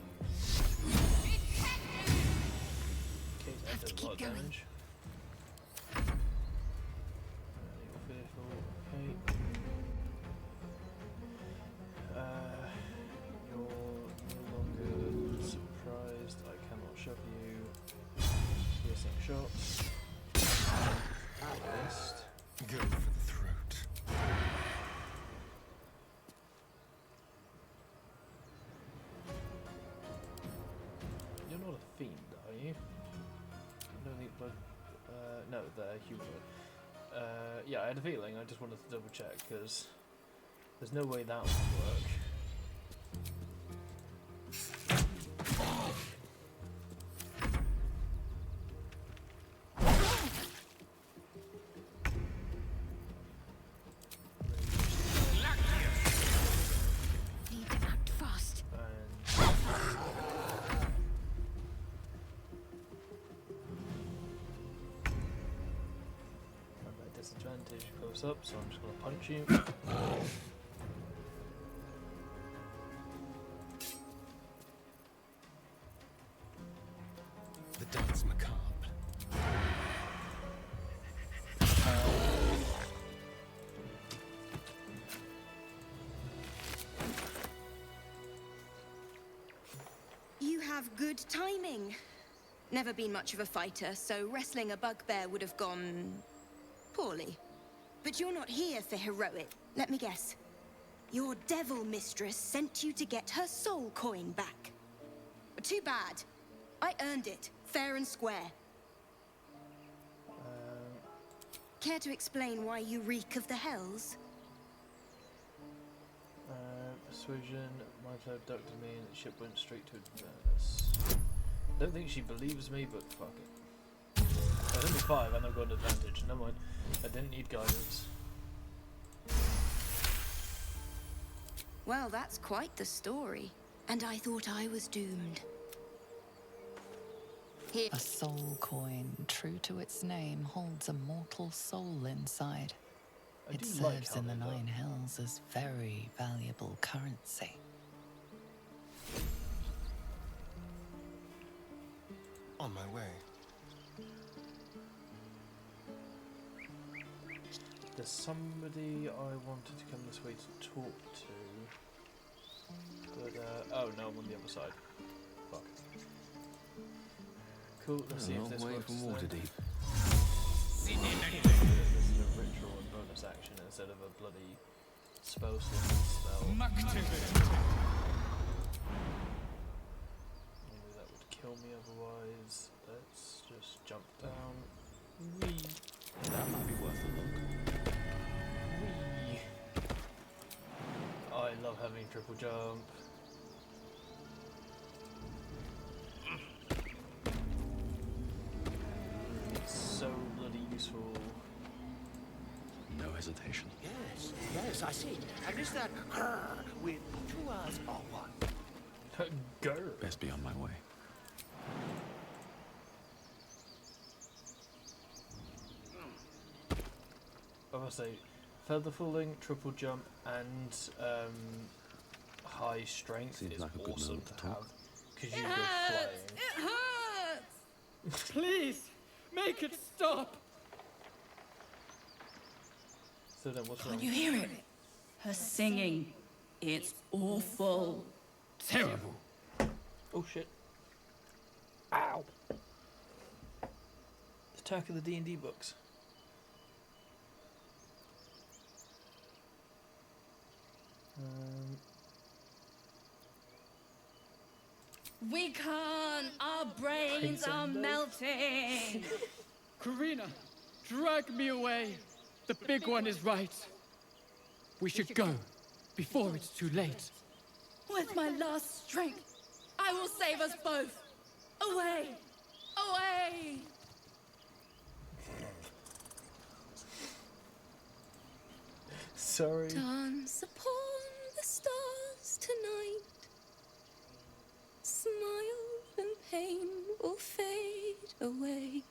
Okay, that does a lot of damage. You're fearful. Okay. You're no longer surprised. I cannot shove you. Piercing shots. Missed. Go for the throat. You're not a fiend, are you? I don't think blood. No, they're human. Yeah, I had a feeling. I just wanted to double check because there's no way that would work. Need to act fast. I'm at disadvantage close up, so I'm just going to punch you. The dance macabre. You have good timing. Never been much of a fighter, so wrestling a bugbear would have gone poorly. But you're not here for heroic. Let me guess. Your devil mistress sent you to get her soul coin back. Too bad. I earned it, fair and square. Care to explain why you reek of the hells? Persuasion, my player abducted me and the ship went straight to Inverness. Don't think she believes me, but fuck it. I was only 5 and I've got an advantage. Never mind. I didn't need guidance. Well, that's quite the story. And I thought I was doomed. Here. A soul coin, true to its name, holds a mortal soul inside. It serves in the Nine Hells as very valuable currency. On my way. There's somebody I wanted to come this way to talk to. But, oh no, I'm on the other side. Fuck. Cool, let's see if this works then. Waterdeep. This is a ritual and bonus action instead of a bloody spell spell. I knew that would kill me otherwise. Let's just jump down. Whee! That might be worth a look. Whee! I love having triple jump. It's so bloody useful. No hesitation. Yes, yes, I see. And is that with 2 R's or 1? Grr. Best be on my way. I must say, feather falling, triple jump, and high strength Seems is like a good awesome moment to to have talk. because you go flying. It hurts! Please, make it stop! So then, what's wrong? Can't you hear it? Her singing. It's awful. Terrible. Oh shit! Ow! Attack of the D&D books. We can't. Our brains are melting. Karina, drag me away. The big one is right. We should go before it's too late. With my last strength, I will save us both. Away! Away! Sorry. Dance upon the stars tonight. Smile and pain will fade away.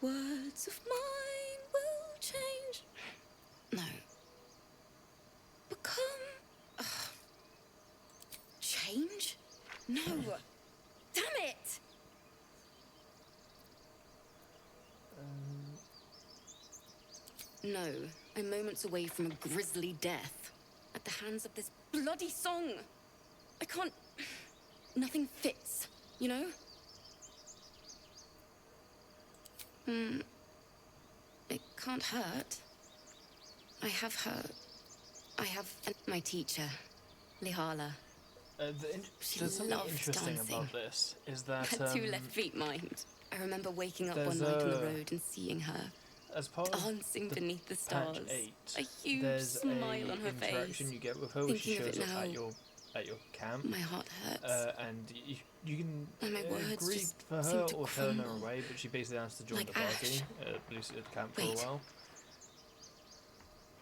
Words of mine will change. No. Become. Change? No. Damn it! No. I'm moments away from a grisly death. At the hands of this bloody song. I can't. Nothing fits, you know? It can't hurt. I have her. I have my teacher, Lihala. There's something interesting dancing. about this, is that Had two left feet, mind. I remember waking up there's one night on the road and seeing her as part dancing of beneath the patch stars. 8, A huge there's smile a on her interaction face. you get with her where she Thinking of shows it up now, at your camp. my heart hurts. And you can And my words agree just for her seem to or turn her crumble. away, but she basically has to join Like the party ash. at Lucida's camp for Wait. a while.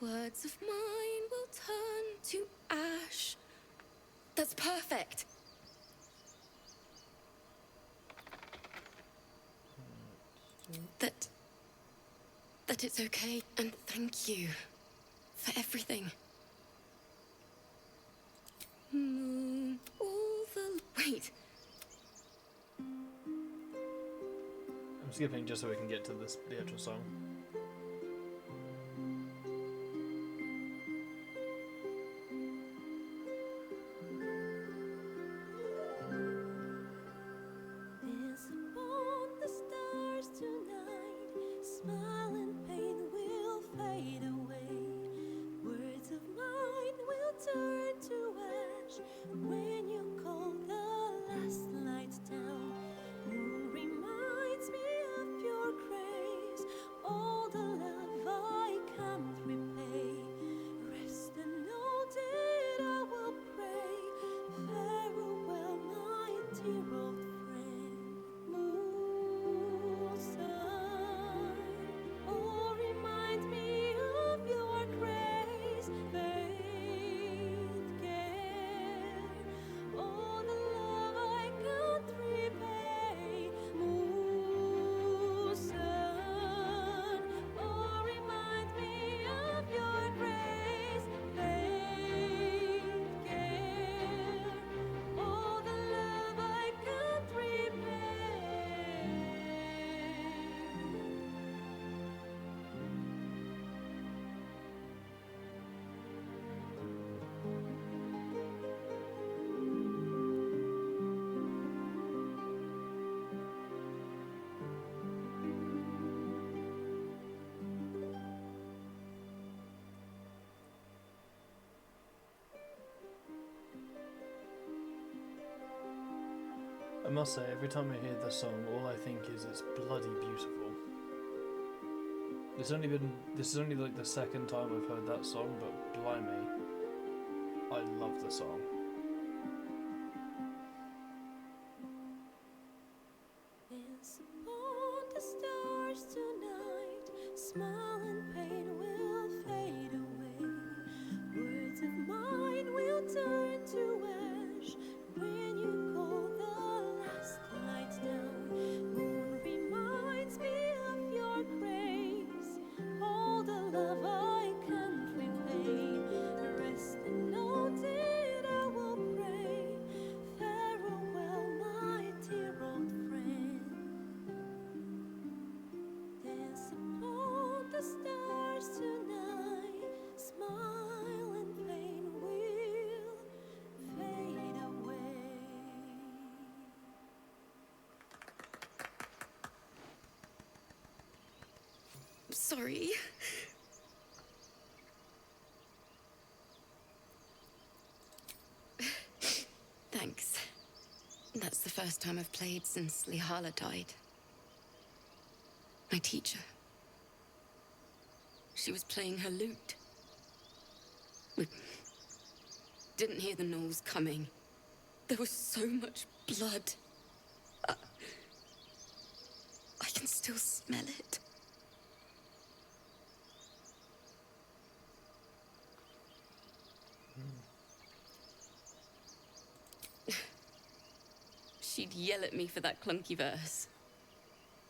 Words of mine will turn to ash. That's perfect. That it's okay, and thank you for everything. Moon, all the... Wait. I'm skipping just so we can get to the actual song. Dance upon the stars tonight. Smile and pain will fade away. Words of mine will turn to ash when you call the last lights down. Moon reminds me of your grace. All the love I can't repay. Rest and know that I will pray. Farewell, my dear old friend. Moon, sun, oh, remind me of your grace. Faith, care, all the love I can't repay. Moon, sun, oh, remind me of your grace. Faith, care, all the love I can't repay. I must say, every time I hear the song, all I think is it's bloody beautiful. This is only like the second time I've heard that song, but blimey, I love the song. Dance upon the stars tonight. Smile and pain will fade away. Words of mine will turn to ash when you call the last lights down. Moon reminds me of your grace. All the love I can't repay. Rest and know that I will pray. Farewell, my dear old friend. Dance upon the stars tonight. Smile and pain will fade away. Sorry. Thanks. That's the first time I've played since Lihala died. My teacher. She was playing her lute. We didn't hear the gnolls coming. There was so much blood. I can still smell it. She'd yell at me for that clunky verse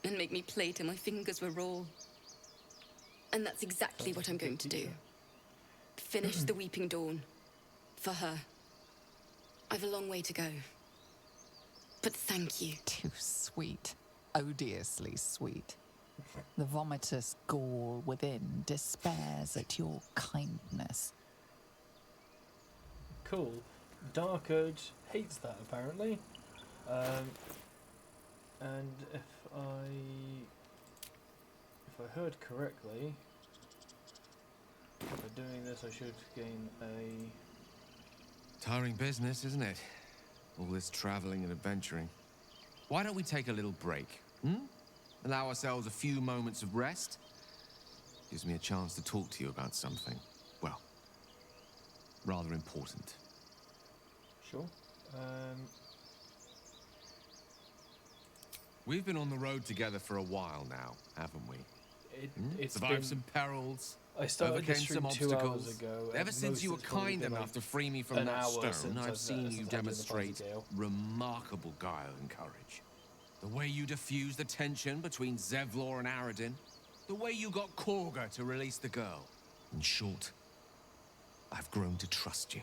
and make me play till my fingers were raw. And that's exactly what I'm going to do. Finish the Weeping Dawn. For her. I've a long way to go. But thank you. Too sweet. Odiously sweet. The vomitous gall within despairs at your kindness. Cool. Dark Urge hates that, apparently. And if I heard correctly, by doing this I should gain a... Tiring business, isn't it? All this traveling and adventuring. Why don't we take a little break, Allow ourselves a few moments of rest? Gives me a chance to talk to you about something, well, rather important. Sure. We've been on the road together for a while now, haven't we? It's Survived been... some perils. I started overcame the stream some 2 obstacles. hours ago. Ever since you were kind enough to free me from that stone, I've seen you demonstrate remarkable guile and courage. The way you diffused the tension between Zevlor and Aradin. The way you got Korga to release the girl. In short, I've grown to trust you.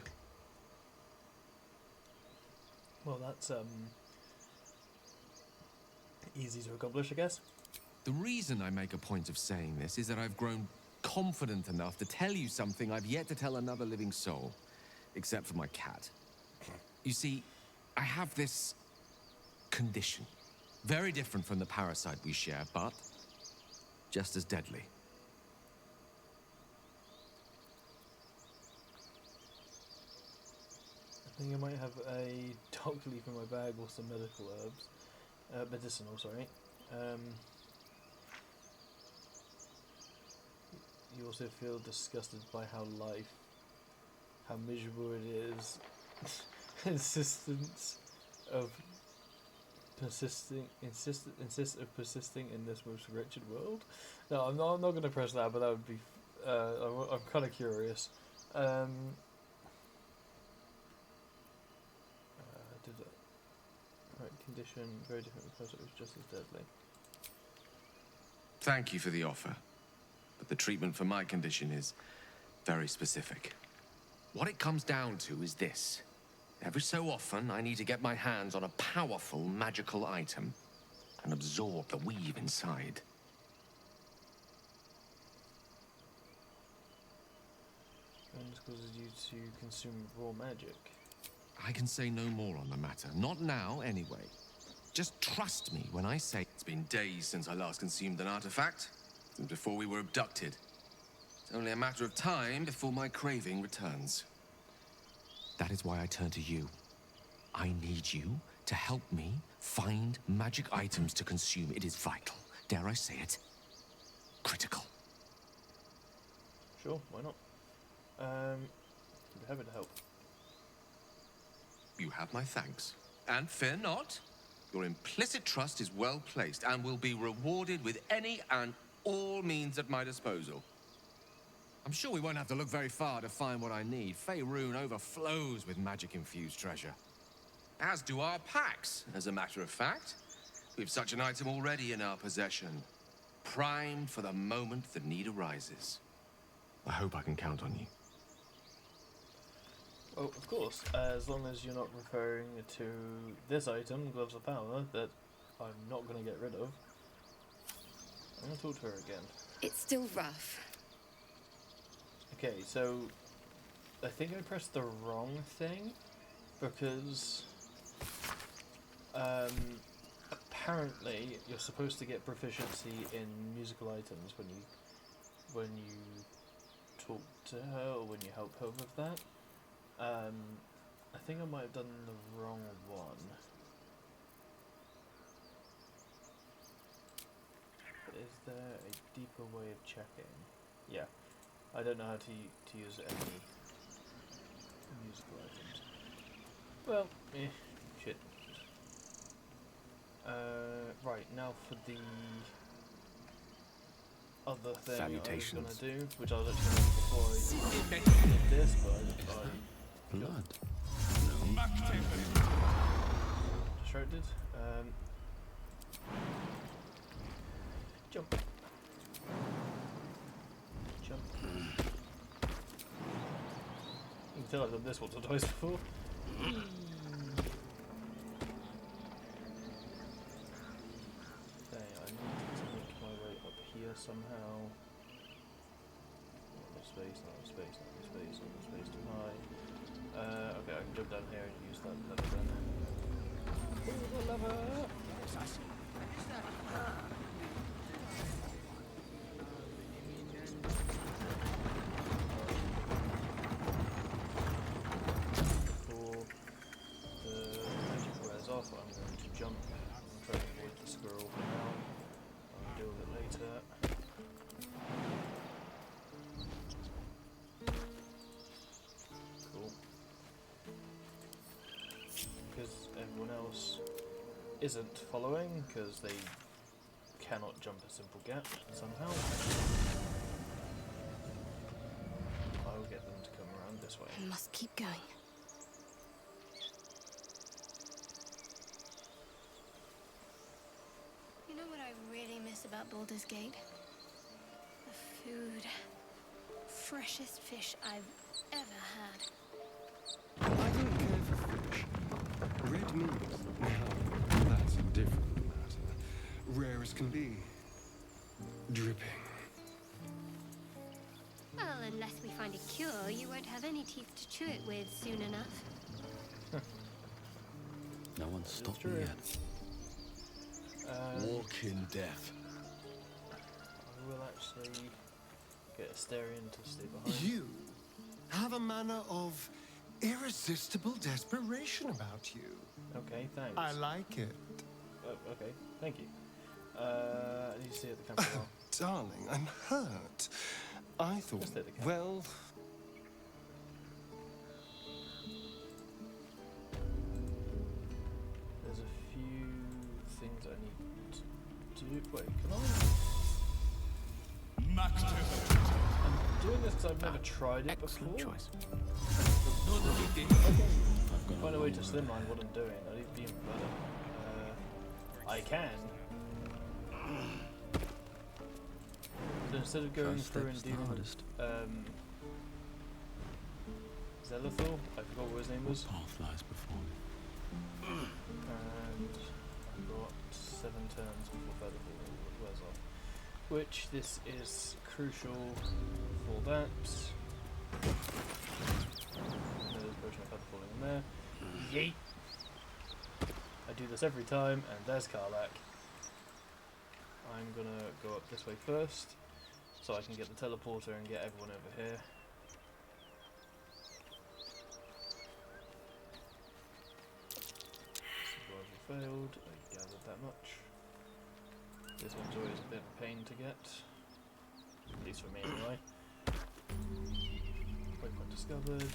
Well, that's easy to accomplish, I guess. The reason I make a point of saying this is that I've grown confident enough to tell you something I've yet to tell another living soul, except for my cat. You see, I have this condition. Very different from the parasite we share, but just as deadly. I think I might have a dog leaf in my bag or some medical herbs. Medicinal, sorry. You also feel disgusted by how miserable it is. Insist of persisting in this most wretched world. No, I'm not going to press that, but that would be. I'm kind of curious. Did that? Right, condition very different because it was just as deadly. Thank you for the offer, but the treatment for my condition is very specific. What it comes down to is this. Every so often, I need to get my hands on a powerful magical item and absorb the weave inside. And this causes you to consume raw magic. I can say no more on the matter. Not now, anyway. Just trust me when I say it's been days since I last consumed an artifact, since before we were abducted. It's only a matter of time before my craving returns. That is why I turn to you. I need you to help me find magic items to consume. It is vital. Dare I say it? Critical. Sure, why not? I'd be happy to help. You have my thanks. And fear not. Your implicit trust is well placed and will be rewarded with any and all means at my disposal. I'm sure we won't have to look very far to find what I need. Faerun overflows with magic-infused treasure. As do our packs, as a matter of fact. We've such an item already in our possession. Primed for the moment the need arises. I hope I can count on you. Well, of course, as long as you're not referring to this item, Gloves of Power, that I'm not going to get rid of. I'm going to talk to her again. It's still rough. Okay, so I think I pressed the wrong thing because apparently you're supposed to get proficiency in musical items when you talk to her or when you help her with that. I think I might have done the wrong one. Is there a deeper way of checking? Yeah. I don't know how to use any musical items. Well, Right, now for the other thing Salutations. I was going to do, which I was actually going to do before I did this, but I Blood. distracted. Jump. Jump. You can tell I've done this once or twice before. Okay, I need to make my way up here somehow. Not enough space, not enough space, not enough space, not enough space too high. Okay, I can jump down here and use that lever down there. Ooh, the lever! Before the magic wears off, I'm going to jump and try to avoid the squirrel for now. I'll deal with it later. Cool. Because everyone else isn't following, because they cannot jump a simple gap somehow. I will get them to come around this way. I must keep going. You know what I really miss about Baldur's Gate? The food. Freshest fish I've ever had. I don't care for fish. Red meat, now, that's a different matter. Rare as can be. Dripping. Well, unless we find a cure, you won't have any teeth to chew it with soon enough. No one's stopped me yet. Walk in death. I will actually get Asterion to stay behind. You have a manner of irresistible desperation about you. Okay, thanks. I like it. Oh, okay, thank you. I need to see at the camera now. Darling, I'm hurt. I thought, Just hit the camera. well... There's a few things I need to do. Wait, can I? I'm doing this because I've never tried it before. choice. Find a way to slimline what I'm doing. I need to be even better. I can. So instead of going through and dealing with Zelithor, I forgot what his name was. Path lies before me. And I've got 7 turns before Featherfall wears off. Which this is crucial for that. There's a potion of Featherfalling in there. Yeet! I do this every time, and there's Karlak. I'm gonna go up this way first, so I can get the teleporter and get everyone over here. Survival failed, I gathered that much. This one's always a bit of a pain to get, at least for me anyway. Waypoint discovered.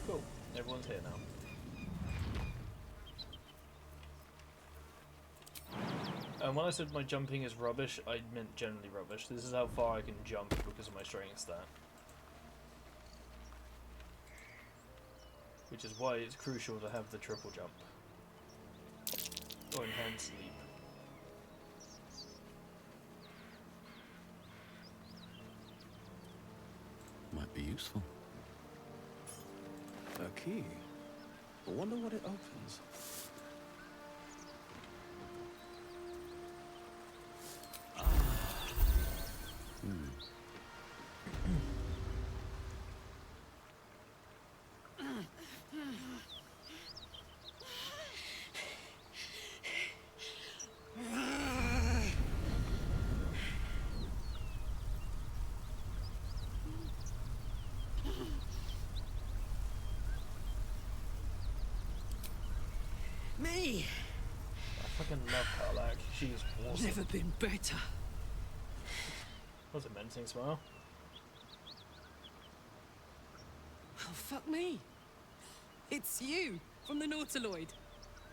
Cool, everyone's here now. And when I said my jumping is rubbish, I meant generally rubbish. This is how far I can jump because of my strength stat. Which is why it's crucial to have the triple jump. Or enhanced leap. Might be useful. A key. I wonder what it opens. Me! I fucking love Karlak. She's awesome. Never been better. What's it, menacing smile? Oh, fuck me. It's you, from the Nautiloid.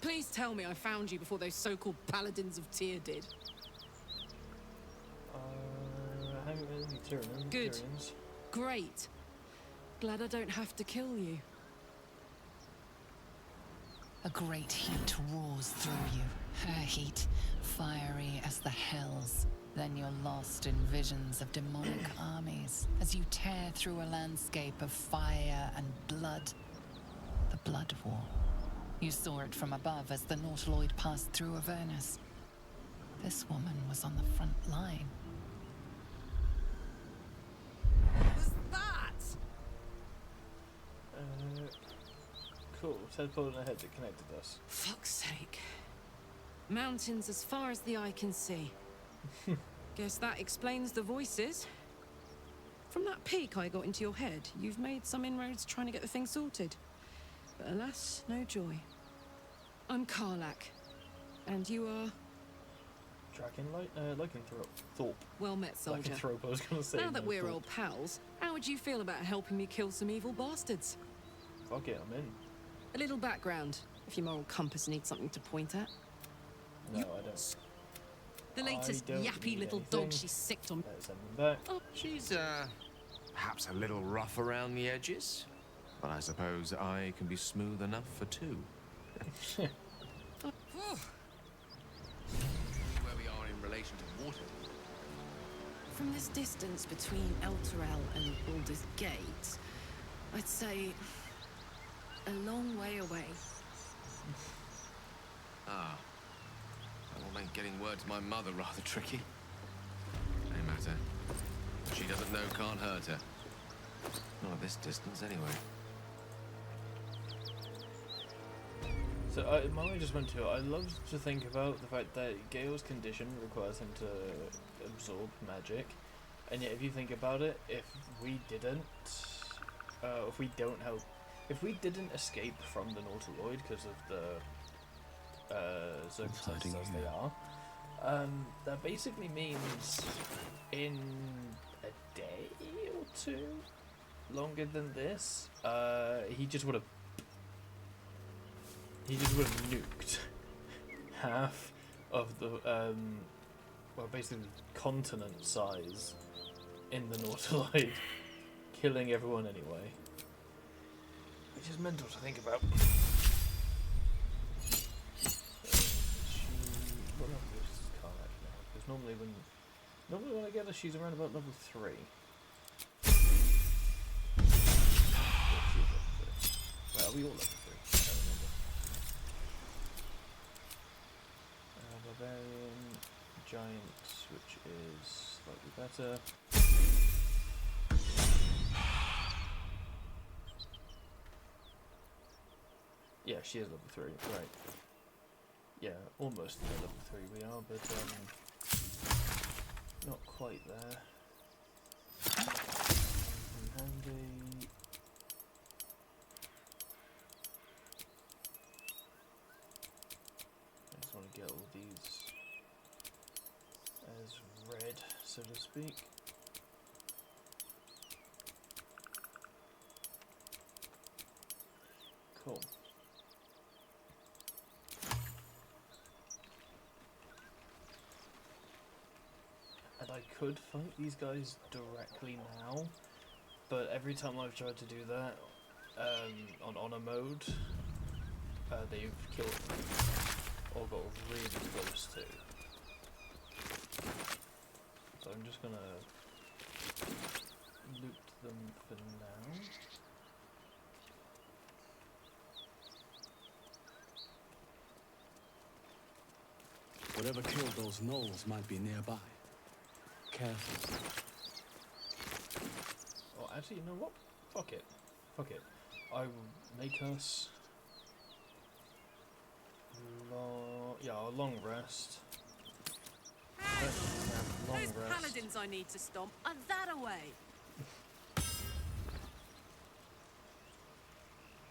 Please tell me I found you before those so-called paladins of Tyr did. Hang on, Tyrion. Good. Tyrions. Great. Glad I don't have to kill you. A great heat roars through you, her heat, fiery as the hells. Then you're lost in visions of demonic armies as you tear through a landscape of fire and blood. The Blood War. You saw it from above as the Nautiloid passed through Avernus. This woman was on the front line. What's that? Cool. Tadpole in the head that connected us. Fuck's sake. Mountains as far as the eye can see. Guess that explains the voices. From that peek I got into your head, you've made some inroads trying to get the thing sorted. But alas, no joy. I'm Karlak. And you are... Thorpe. Well met, soldier. Lycanthrope, I was going to say. Now that we're Thorpe. old pals, how would you feel about helping me kill some evil bastards? Fuck it, I'm in. A little background, if your moral compass needs something to point at. No, I don't. The latest I don't yappy need little anything. dog she sicked on. Let's send them back. Oh, She's, perhaps a little rough around the edges. But I suppose I can be smooth enough for two. Where we are in relation to water. From this distance between Elturel and Baldur's Gate, I'd say a long way away. Ah. That will make getting word to my mother rather tricky. No matter. She doesn't know can't hurt her. Not at this distance, anyway. So my mind just went to, I love to think about the fact that Gale's condition requires him to absorb magic, and yet if you think about it, if we didn't didn't escape from the Nautiloid because of the circumstances as they are, that basically means in a day or two, longer than this, he just would have nuked half of the, well, basically continent size in the Nautiloid, killing everyone anyway. Which is mental to think about. What level is Karlak now? Because normally when I get her, she's around about level 3. Yeah, she's level 3. Well, are we all level 3? I don't remember. Barbarian, Giant, which is slightly better. Yeah, she is level 3, right. Yeah, almost near level 3 we are, but not quite there. Handy. I just want to get all these as red, so to speak. Cool. And I could fight these guys directly now, but every time I've tried to do that on honor mode, they've killed me or got really close to. So I'm just gonna loot them for now. Whatever killed those gnolls might be nearby. Careful. Oh, actually, you know what? Fuck it. Fuck it. I will make us... a long rest. Long Those rest. paladins I need to stomp are that away.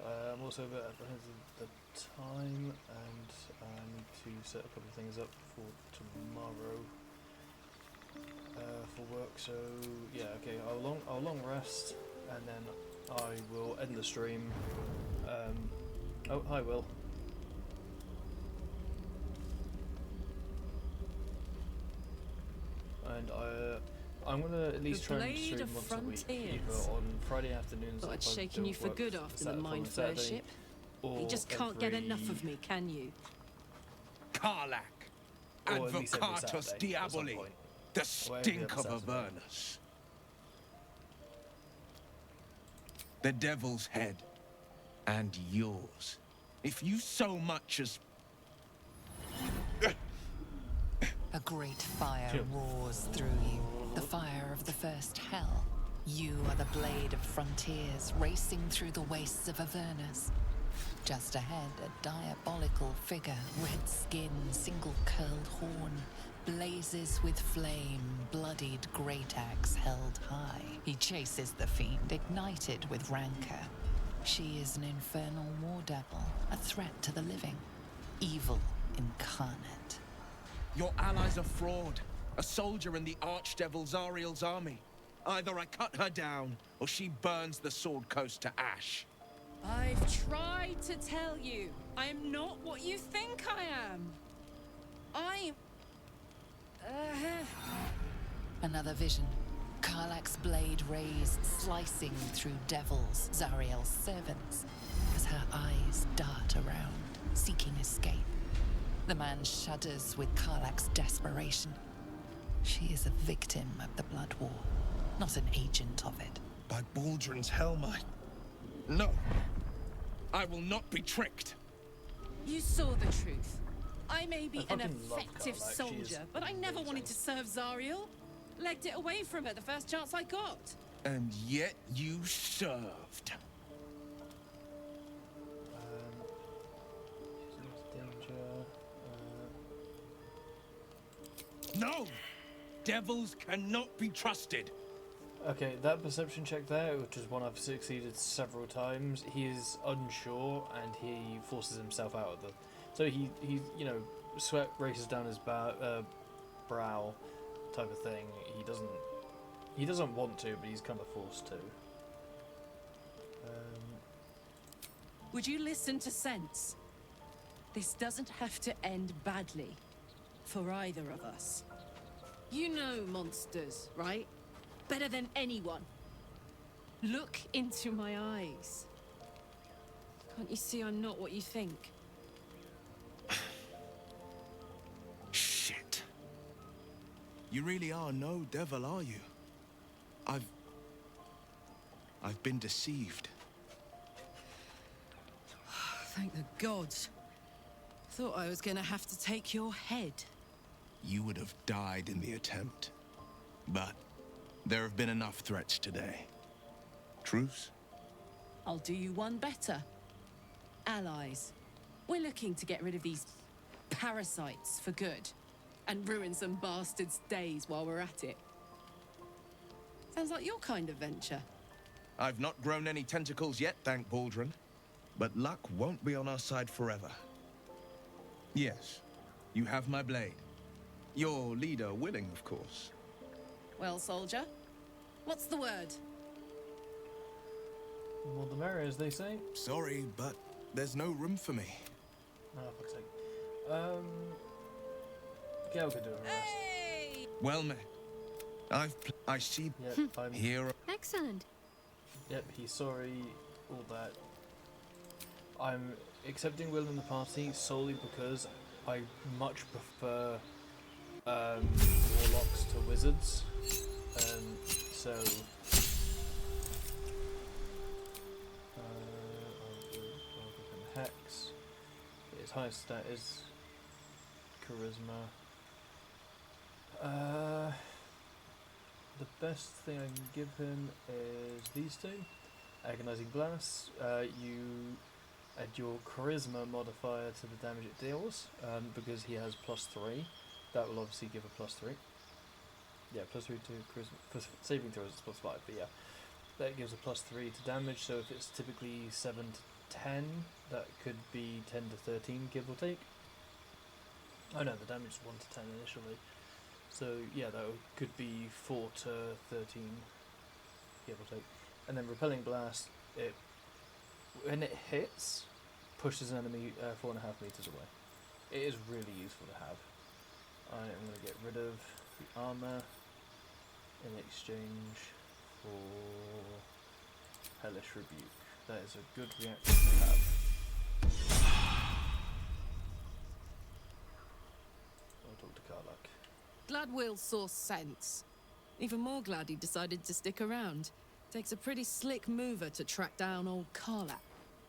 I'm also a bit ahead of the time, and I need to set a couple of things up for tomorrow for work. So yeah, okay. I'll long rest, and then I will end the stream. Oh, hi, Will. and I'm gonna at least try and Blade stream of once a week, Frontiers. either on Friday afternoons. Thought I'd if I shaken don't you for work good after the following Mind Flayer Saturday, ship. or You just can't get enough of me, can you? Karlak, or at least every Advocatus Saturday at some Diaboli, point. the Or every stink other of Saturday. Avernus. The Devil's Head, and yours. If you so much as... A great fire roars through you, the fire of the first hell. You are the blade of frontiers racing through the wastes of Avernus. Just ahead, a diabolical figure, red skin, single-curled horn, blazes with flame, bloodied great axe held high. He chases the fiend, ignited with rancor. She is an infernal war devil, a threat to the living, evil incarnate. Your allies are fraud. A soldier in the Archdevil Zariel's army. Either I cut her down, or she burns the Sword Coast to ash. I've tried to tell you, I am not what you think I am. I'm... Another vision. Karlak's blade raised, slicing through devils, Zariel's servants, as her eyes dart around, seeking escape. The man shudders with Karlak's desperation. She is a victim of the Blood War, not an agent of it. By Baldrin's helm, No. I will not be tricked. You saw the truth. I may be I an fucking love effective Karlak. She is soldier, but I never amazing. wanted to serve Zariel. Legged it away from her the first chance I got. And yet you served. No! Devils cannot be trusted. Okay, that perception check there, which is one I've succeeded several times, he is unsure and he forces himself out of the... So he you know, sweat races down his brow type of thing. He doesn't want to, but he's kind of forced to. Would you listen to sense? This doesn't have to end badly. For either of us. You know monsters, right? Better than anyone. Look into my eyes. Can't you see I'm not what you think? Shit. You really are no devil, are you? I've been deceived. Thank the gods. Thought I was gonna have to take your head. You would have died in the attempt. But there have been enough threats today. Truce? I'll do you one better. Allies. We're looking to get rid of these parasites for good. And ruin some bastards' days while we're at it. Sounds like your kind of venture. I've not grown any tentacles yet, thank Baldrin. But luck won't be on our side forever. Yes, you have my blade. Your leader willing, of course. Well, soldier, what's the word? More the merrier, as they say. Sorry, but there's no room for me. Oh, fuck's sake. Gail could do a rest. Well met. I see. Yep, I'm here. Excellent. Yep, he's sorry, all that. I'm accepting Will in the party solely because I much prefer warlocks to wizards. So I'll give him Hex. His highest stat is Charisma. The best thing I can give him is these two. Agonizing Blast. You add your Charisma modifier to the damage it deals, because he has +3. That will obviously give a +3. Yeah, +3 to Charisma. For saving throws it's +5, but yeah. That gives a +3 to damage, so if it's typically 7 to 10, that could be 10 to 13, give or take. Oh no, the damage is 1 to 10 initially. So yeah, that could be 4 to 13, give or take. And then Repelling Blast, when it hits, pushes an enemy 4.5 meters away. It is really useful to have. I am going to get rid of the armor. in exchange for Hellish Rebuke. That is a good reaction to have. I'll talk to Karlak. Glad Will saw sense. Even more glad he decided to stick around. Takes a pretty slick mover to track down old Karlak.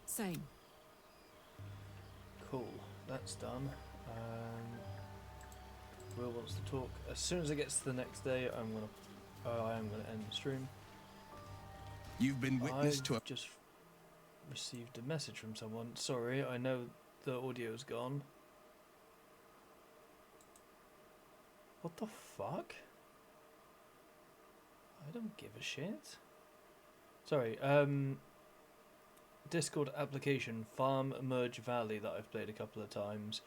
Same. Cool, that's done. Will wants to talk. As soon as it gets to the next day, I am gonna end the stream. You've been witness to a... just received a message from someone. Sorry, I know the audio's gone. What the fuck? I don't give a shit. Sorry, Discord application Farm Merge Valley that I've played a couple of times.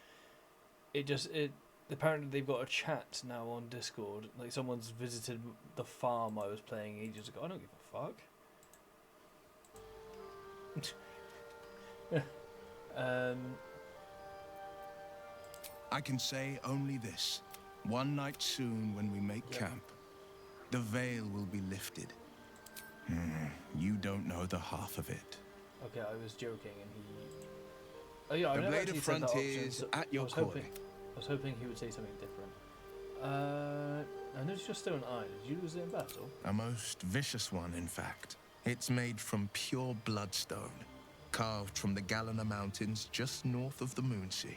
Apparently they've got a chat now on Discord. Like someone's visited the farm I was playing ages ago. I don't give a fuck. I can say only this. One night soon when we make camp, the veil will be lifted. You don't know the half of it. Okay, I was joking and he... Oh yeah, I the never blade of actually said that option, frontiers so at your I was hoping he would say something different. I noticed you're still an eye. Did you lose it in battle? A most vicious one, in fact. It's made from pure bloodstone, carved from the Galena Mountains just north of the Moonsea.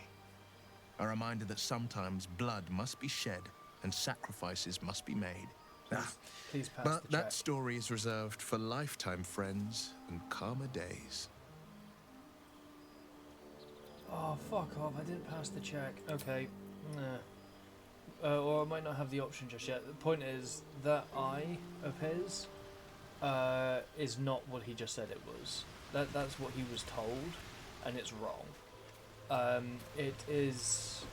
A reminder that sometimes blood must be shed and sacrifices must be made. Please pass But the that check. story is reserved for lifetime friends and calmer days. Oh, fuck off. I didn't pass the check. Okay. Nah. Or I might not have the option just yet. The point is, that eye of his is not what he just said it was. That's what he was told, and it's wrong. It is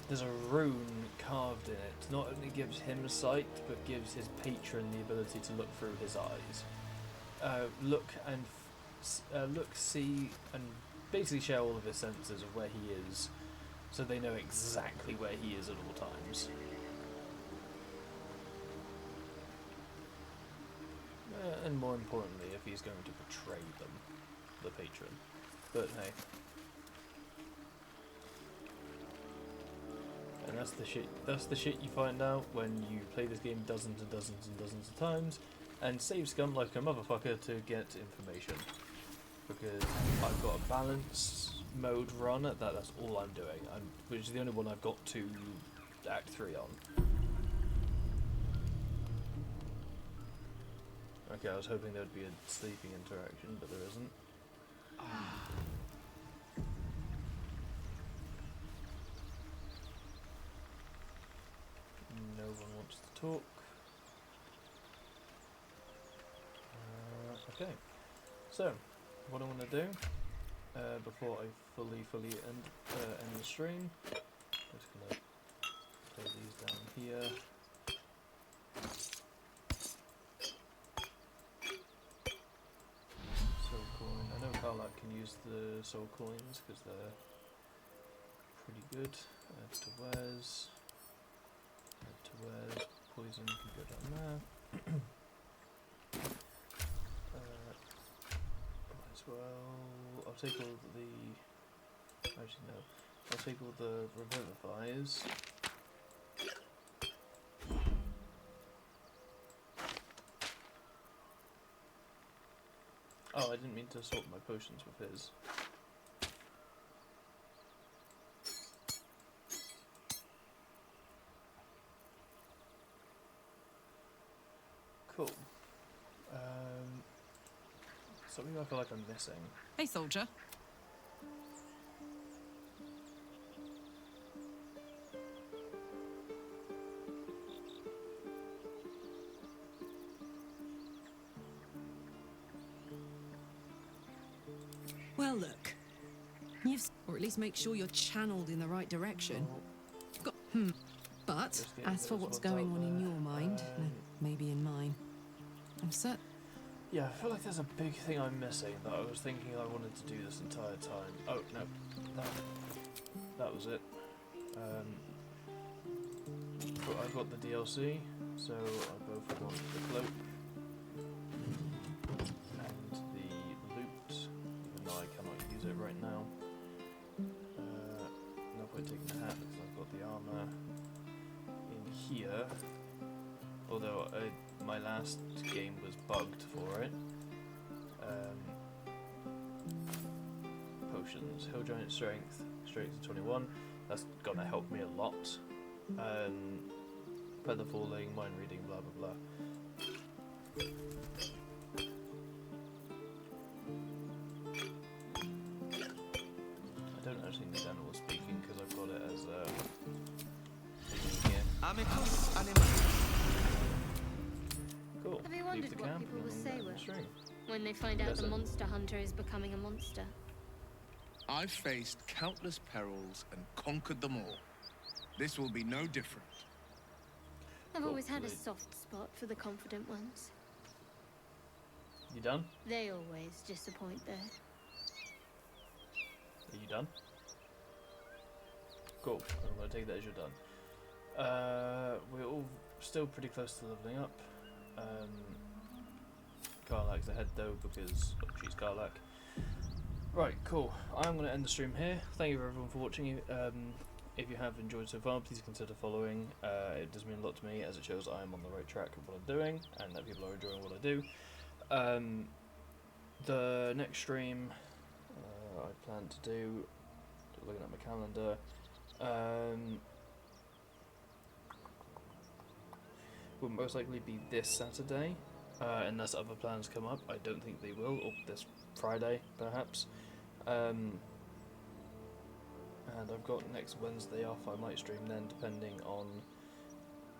there's a rune carved in it. Not only gives him sight, but gives his patron the ability to look through his eyes. Look, see, and basically share all of his senses of where he is, so they know exactly where he is at all times. And more importantly, if he's going to betray them, the patron. But hey. And that's the shit you find out when you play this game dozens and dozens and dozens of times and save scum like a motherfucker to get information. Because I've got a balance mode run at that, that's all I'm doing. Which is the only one I've got to Act 3 on. Okay, I was hoping there would be a sleeping interaction, but there isn't. No one wants to talk. Okay, so what I want to do before I fully end the stream, I'm just gonna play these down here. Soul coin. I know Karlak can use the soul coins because they're pretty good. Add to wares. Poison can go down there. Might as well. I'll take all the. Actually, no. I'll take all the revivifiers. Oh, I didn't mean to sort my potions with his. Cool. Something I feel like I'm missing. Hey, soldier. Well, look. Or at least make sure you're channeled in the right direction. But, as for what's going on in your mind, maybe in mine, I'm certain. Yeah, I feel like there's a big thing I'm missing that I was thinking I wanted to do this entire time. Oh, no. That was it. I've got the DLC, so I both want the cloak and the loot, even though I cannot use it right now. No point taking the hat because I've got the armor in here. Although my last game was bugged for it. Potions, Hill Giant Strength, straight to 21. That's gonna help me a lot. Feather falling, mind reading, blah blah blah. I don't actually need animal speaking because I've got it as Amicus animagus. Cool. Have you Leave wondered the what camp people will and say end the stream. when they find out the monster hunter is becoming a monster? I've faced countless perils and conquered them all. This will be no different. I've always had a soft spot for the confident ones. You done? They always disappoint though. Are you done? Cool. I'm gonna take that as you're done. We're all still pretty close to leveling up. Karlak's ahead though because she's Karlak. Right, cool. I'm going to end the stream here. Thank you everyone for watching. If you have enjoyed so far, please consider following. It does mean a lot to me as it shows I am on the right track of what I'm doing and that people are enjoying what I do. The next stream I plan to do, looking at my calendar, will most likely be this Saturday, unless other plans come up. I don't think they will, or this Friday perhaps. And I've got next Wednesday off. I might stream then, depending on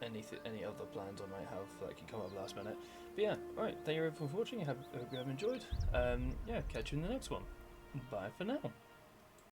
any other plans I might have that can come up last minute. But yeah, alright, thank you everyone for watching. I hope you have enjoyed. Yeah, catch you in the next one. Bye for now.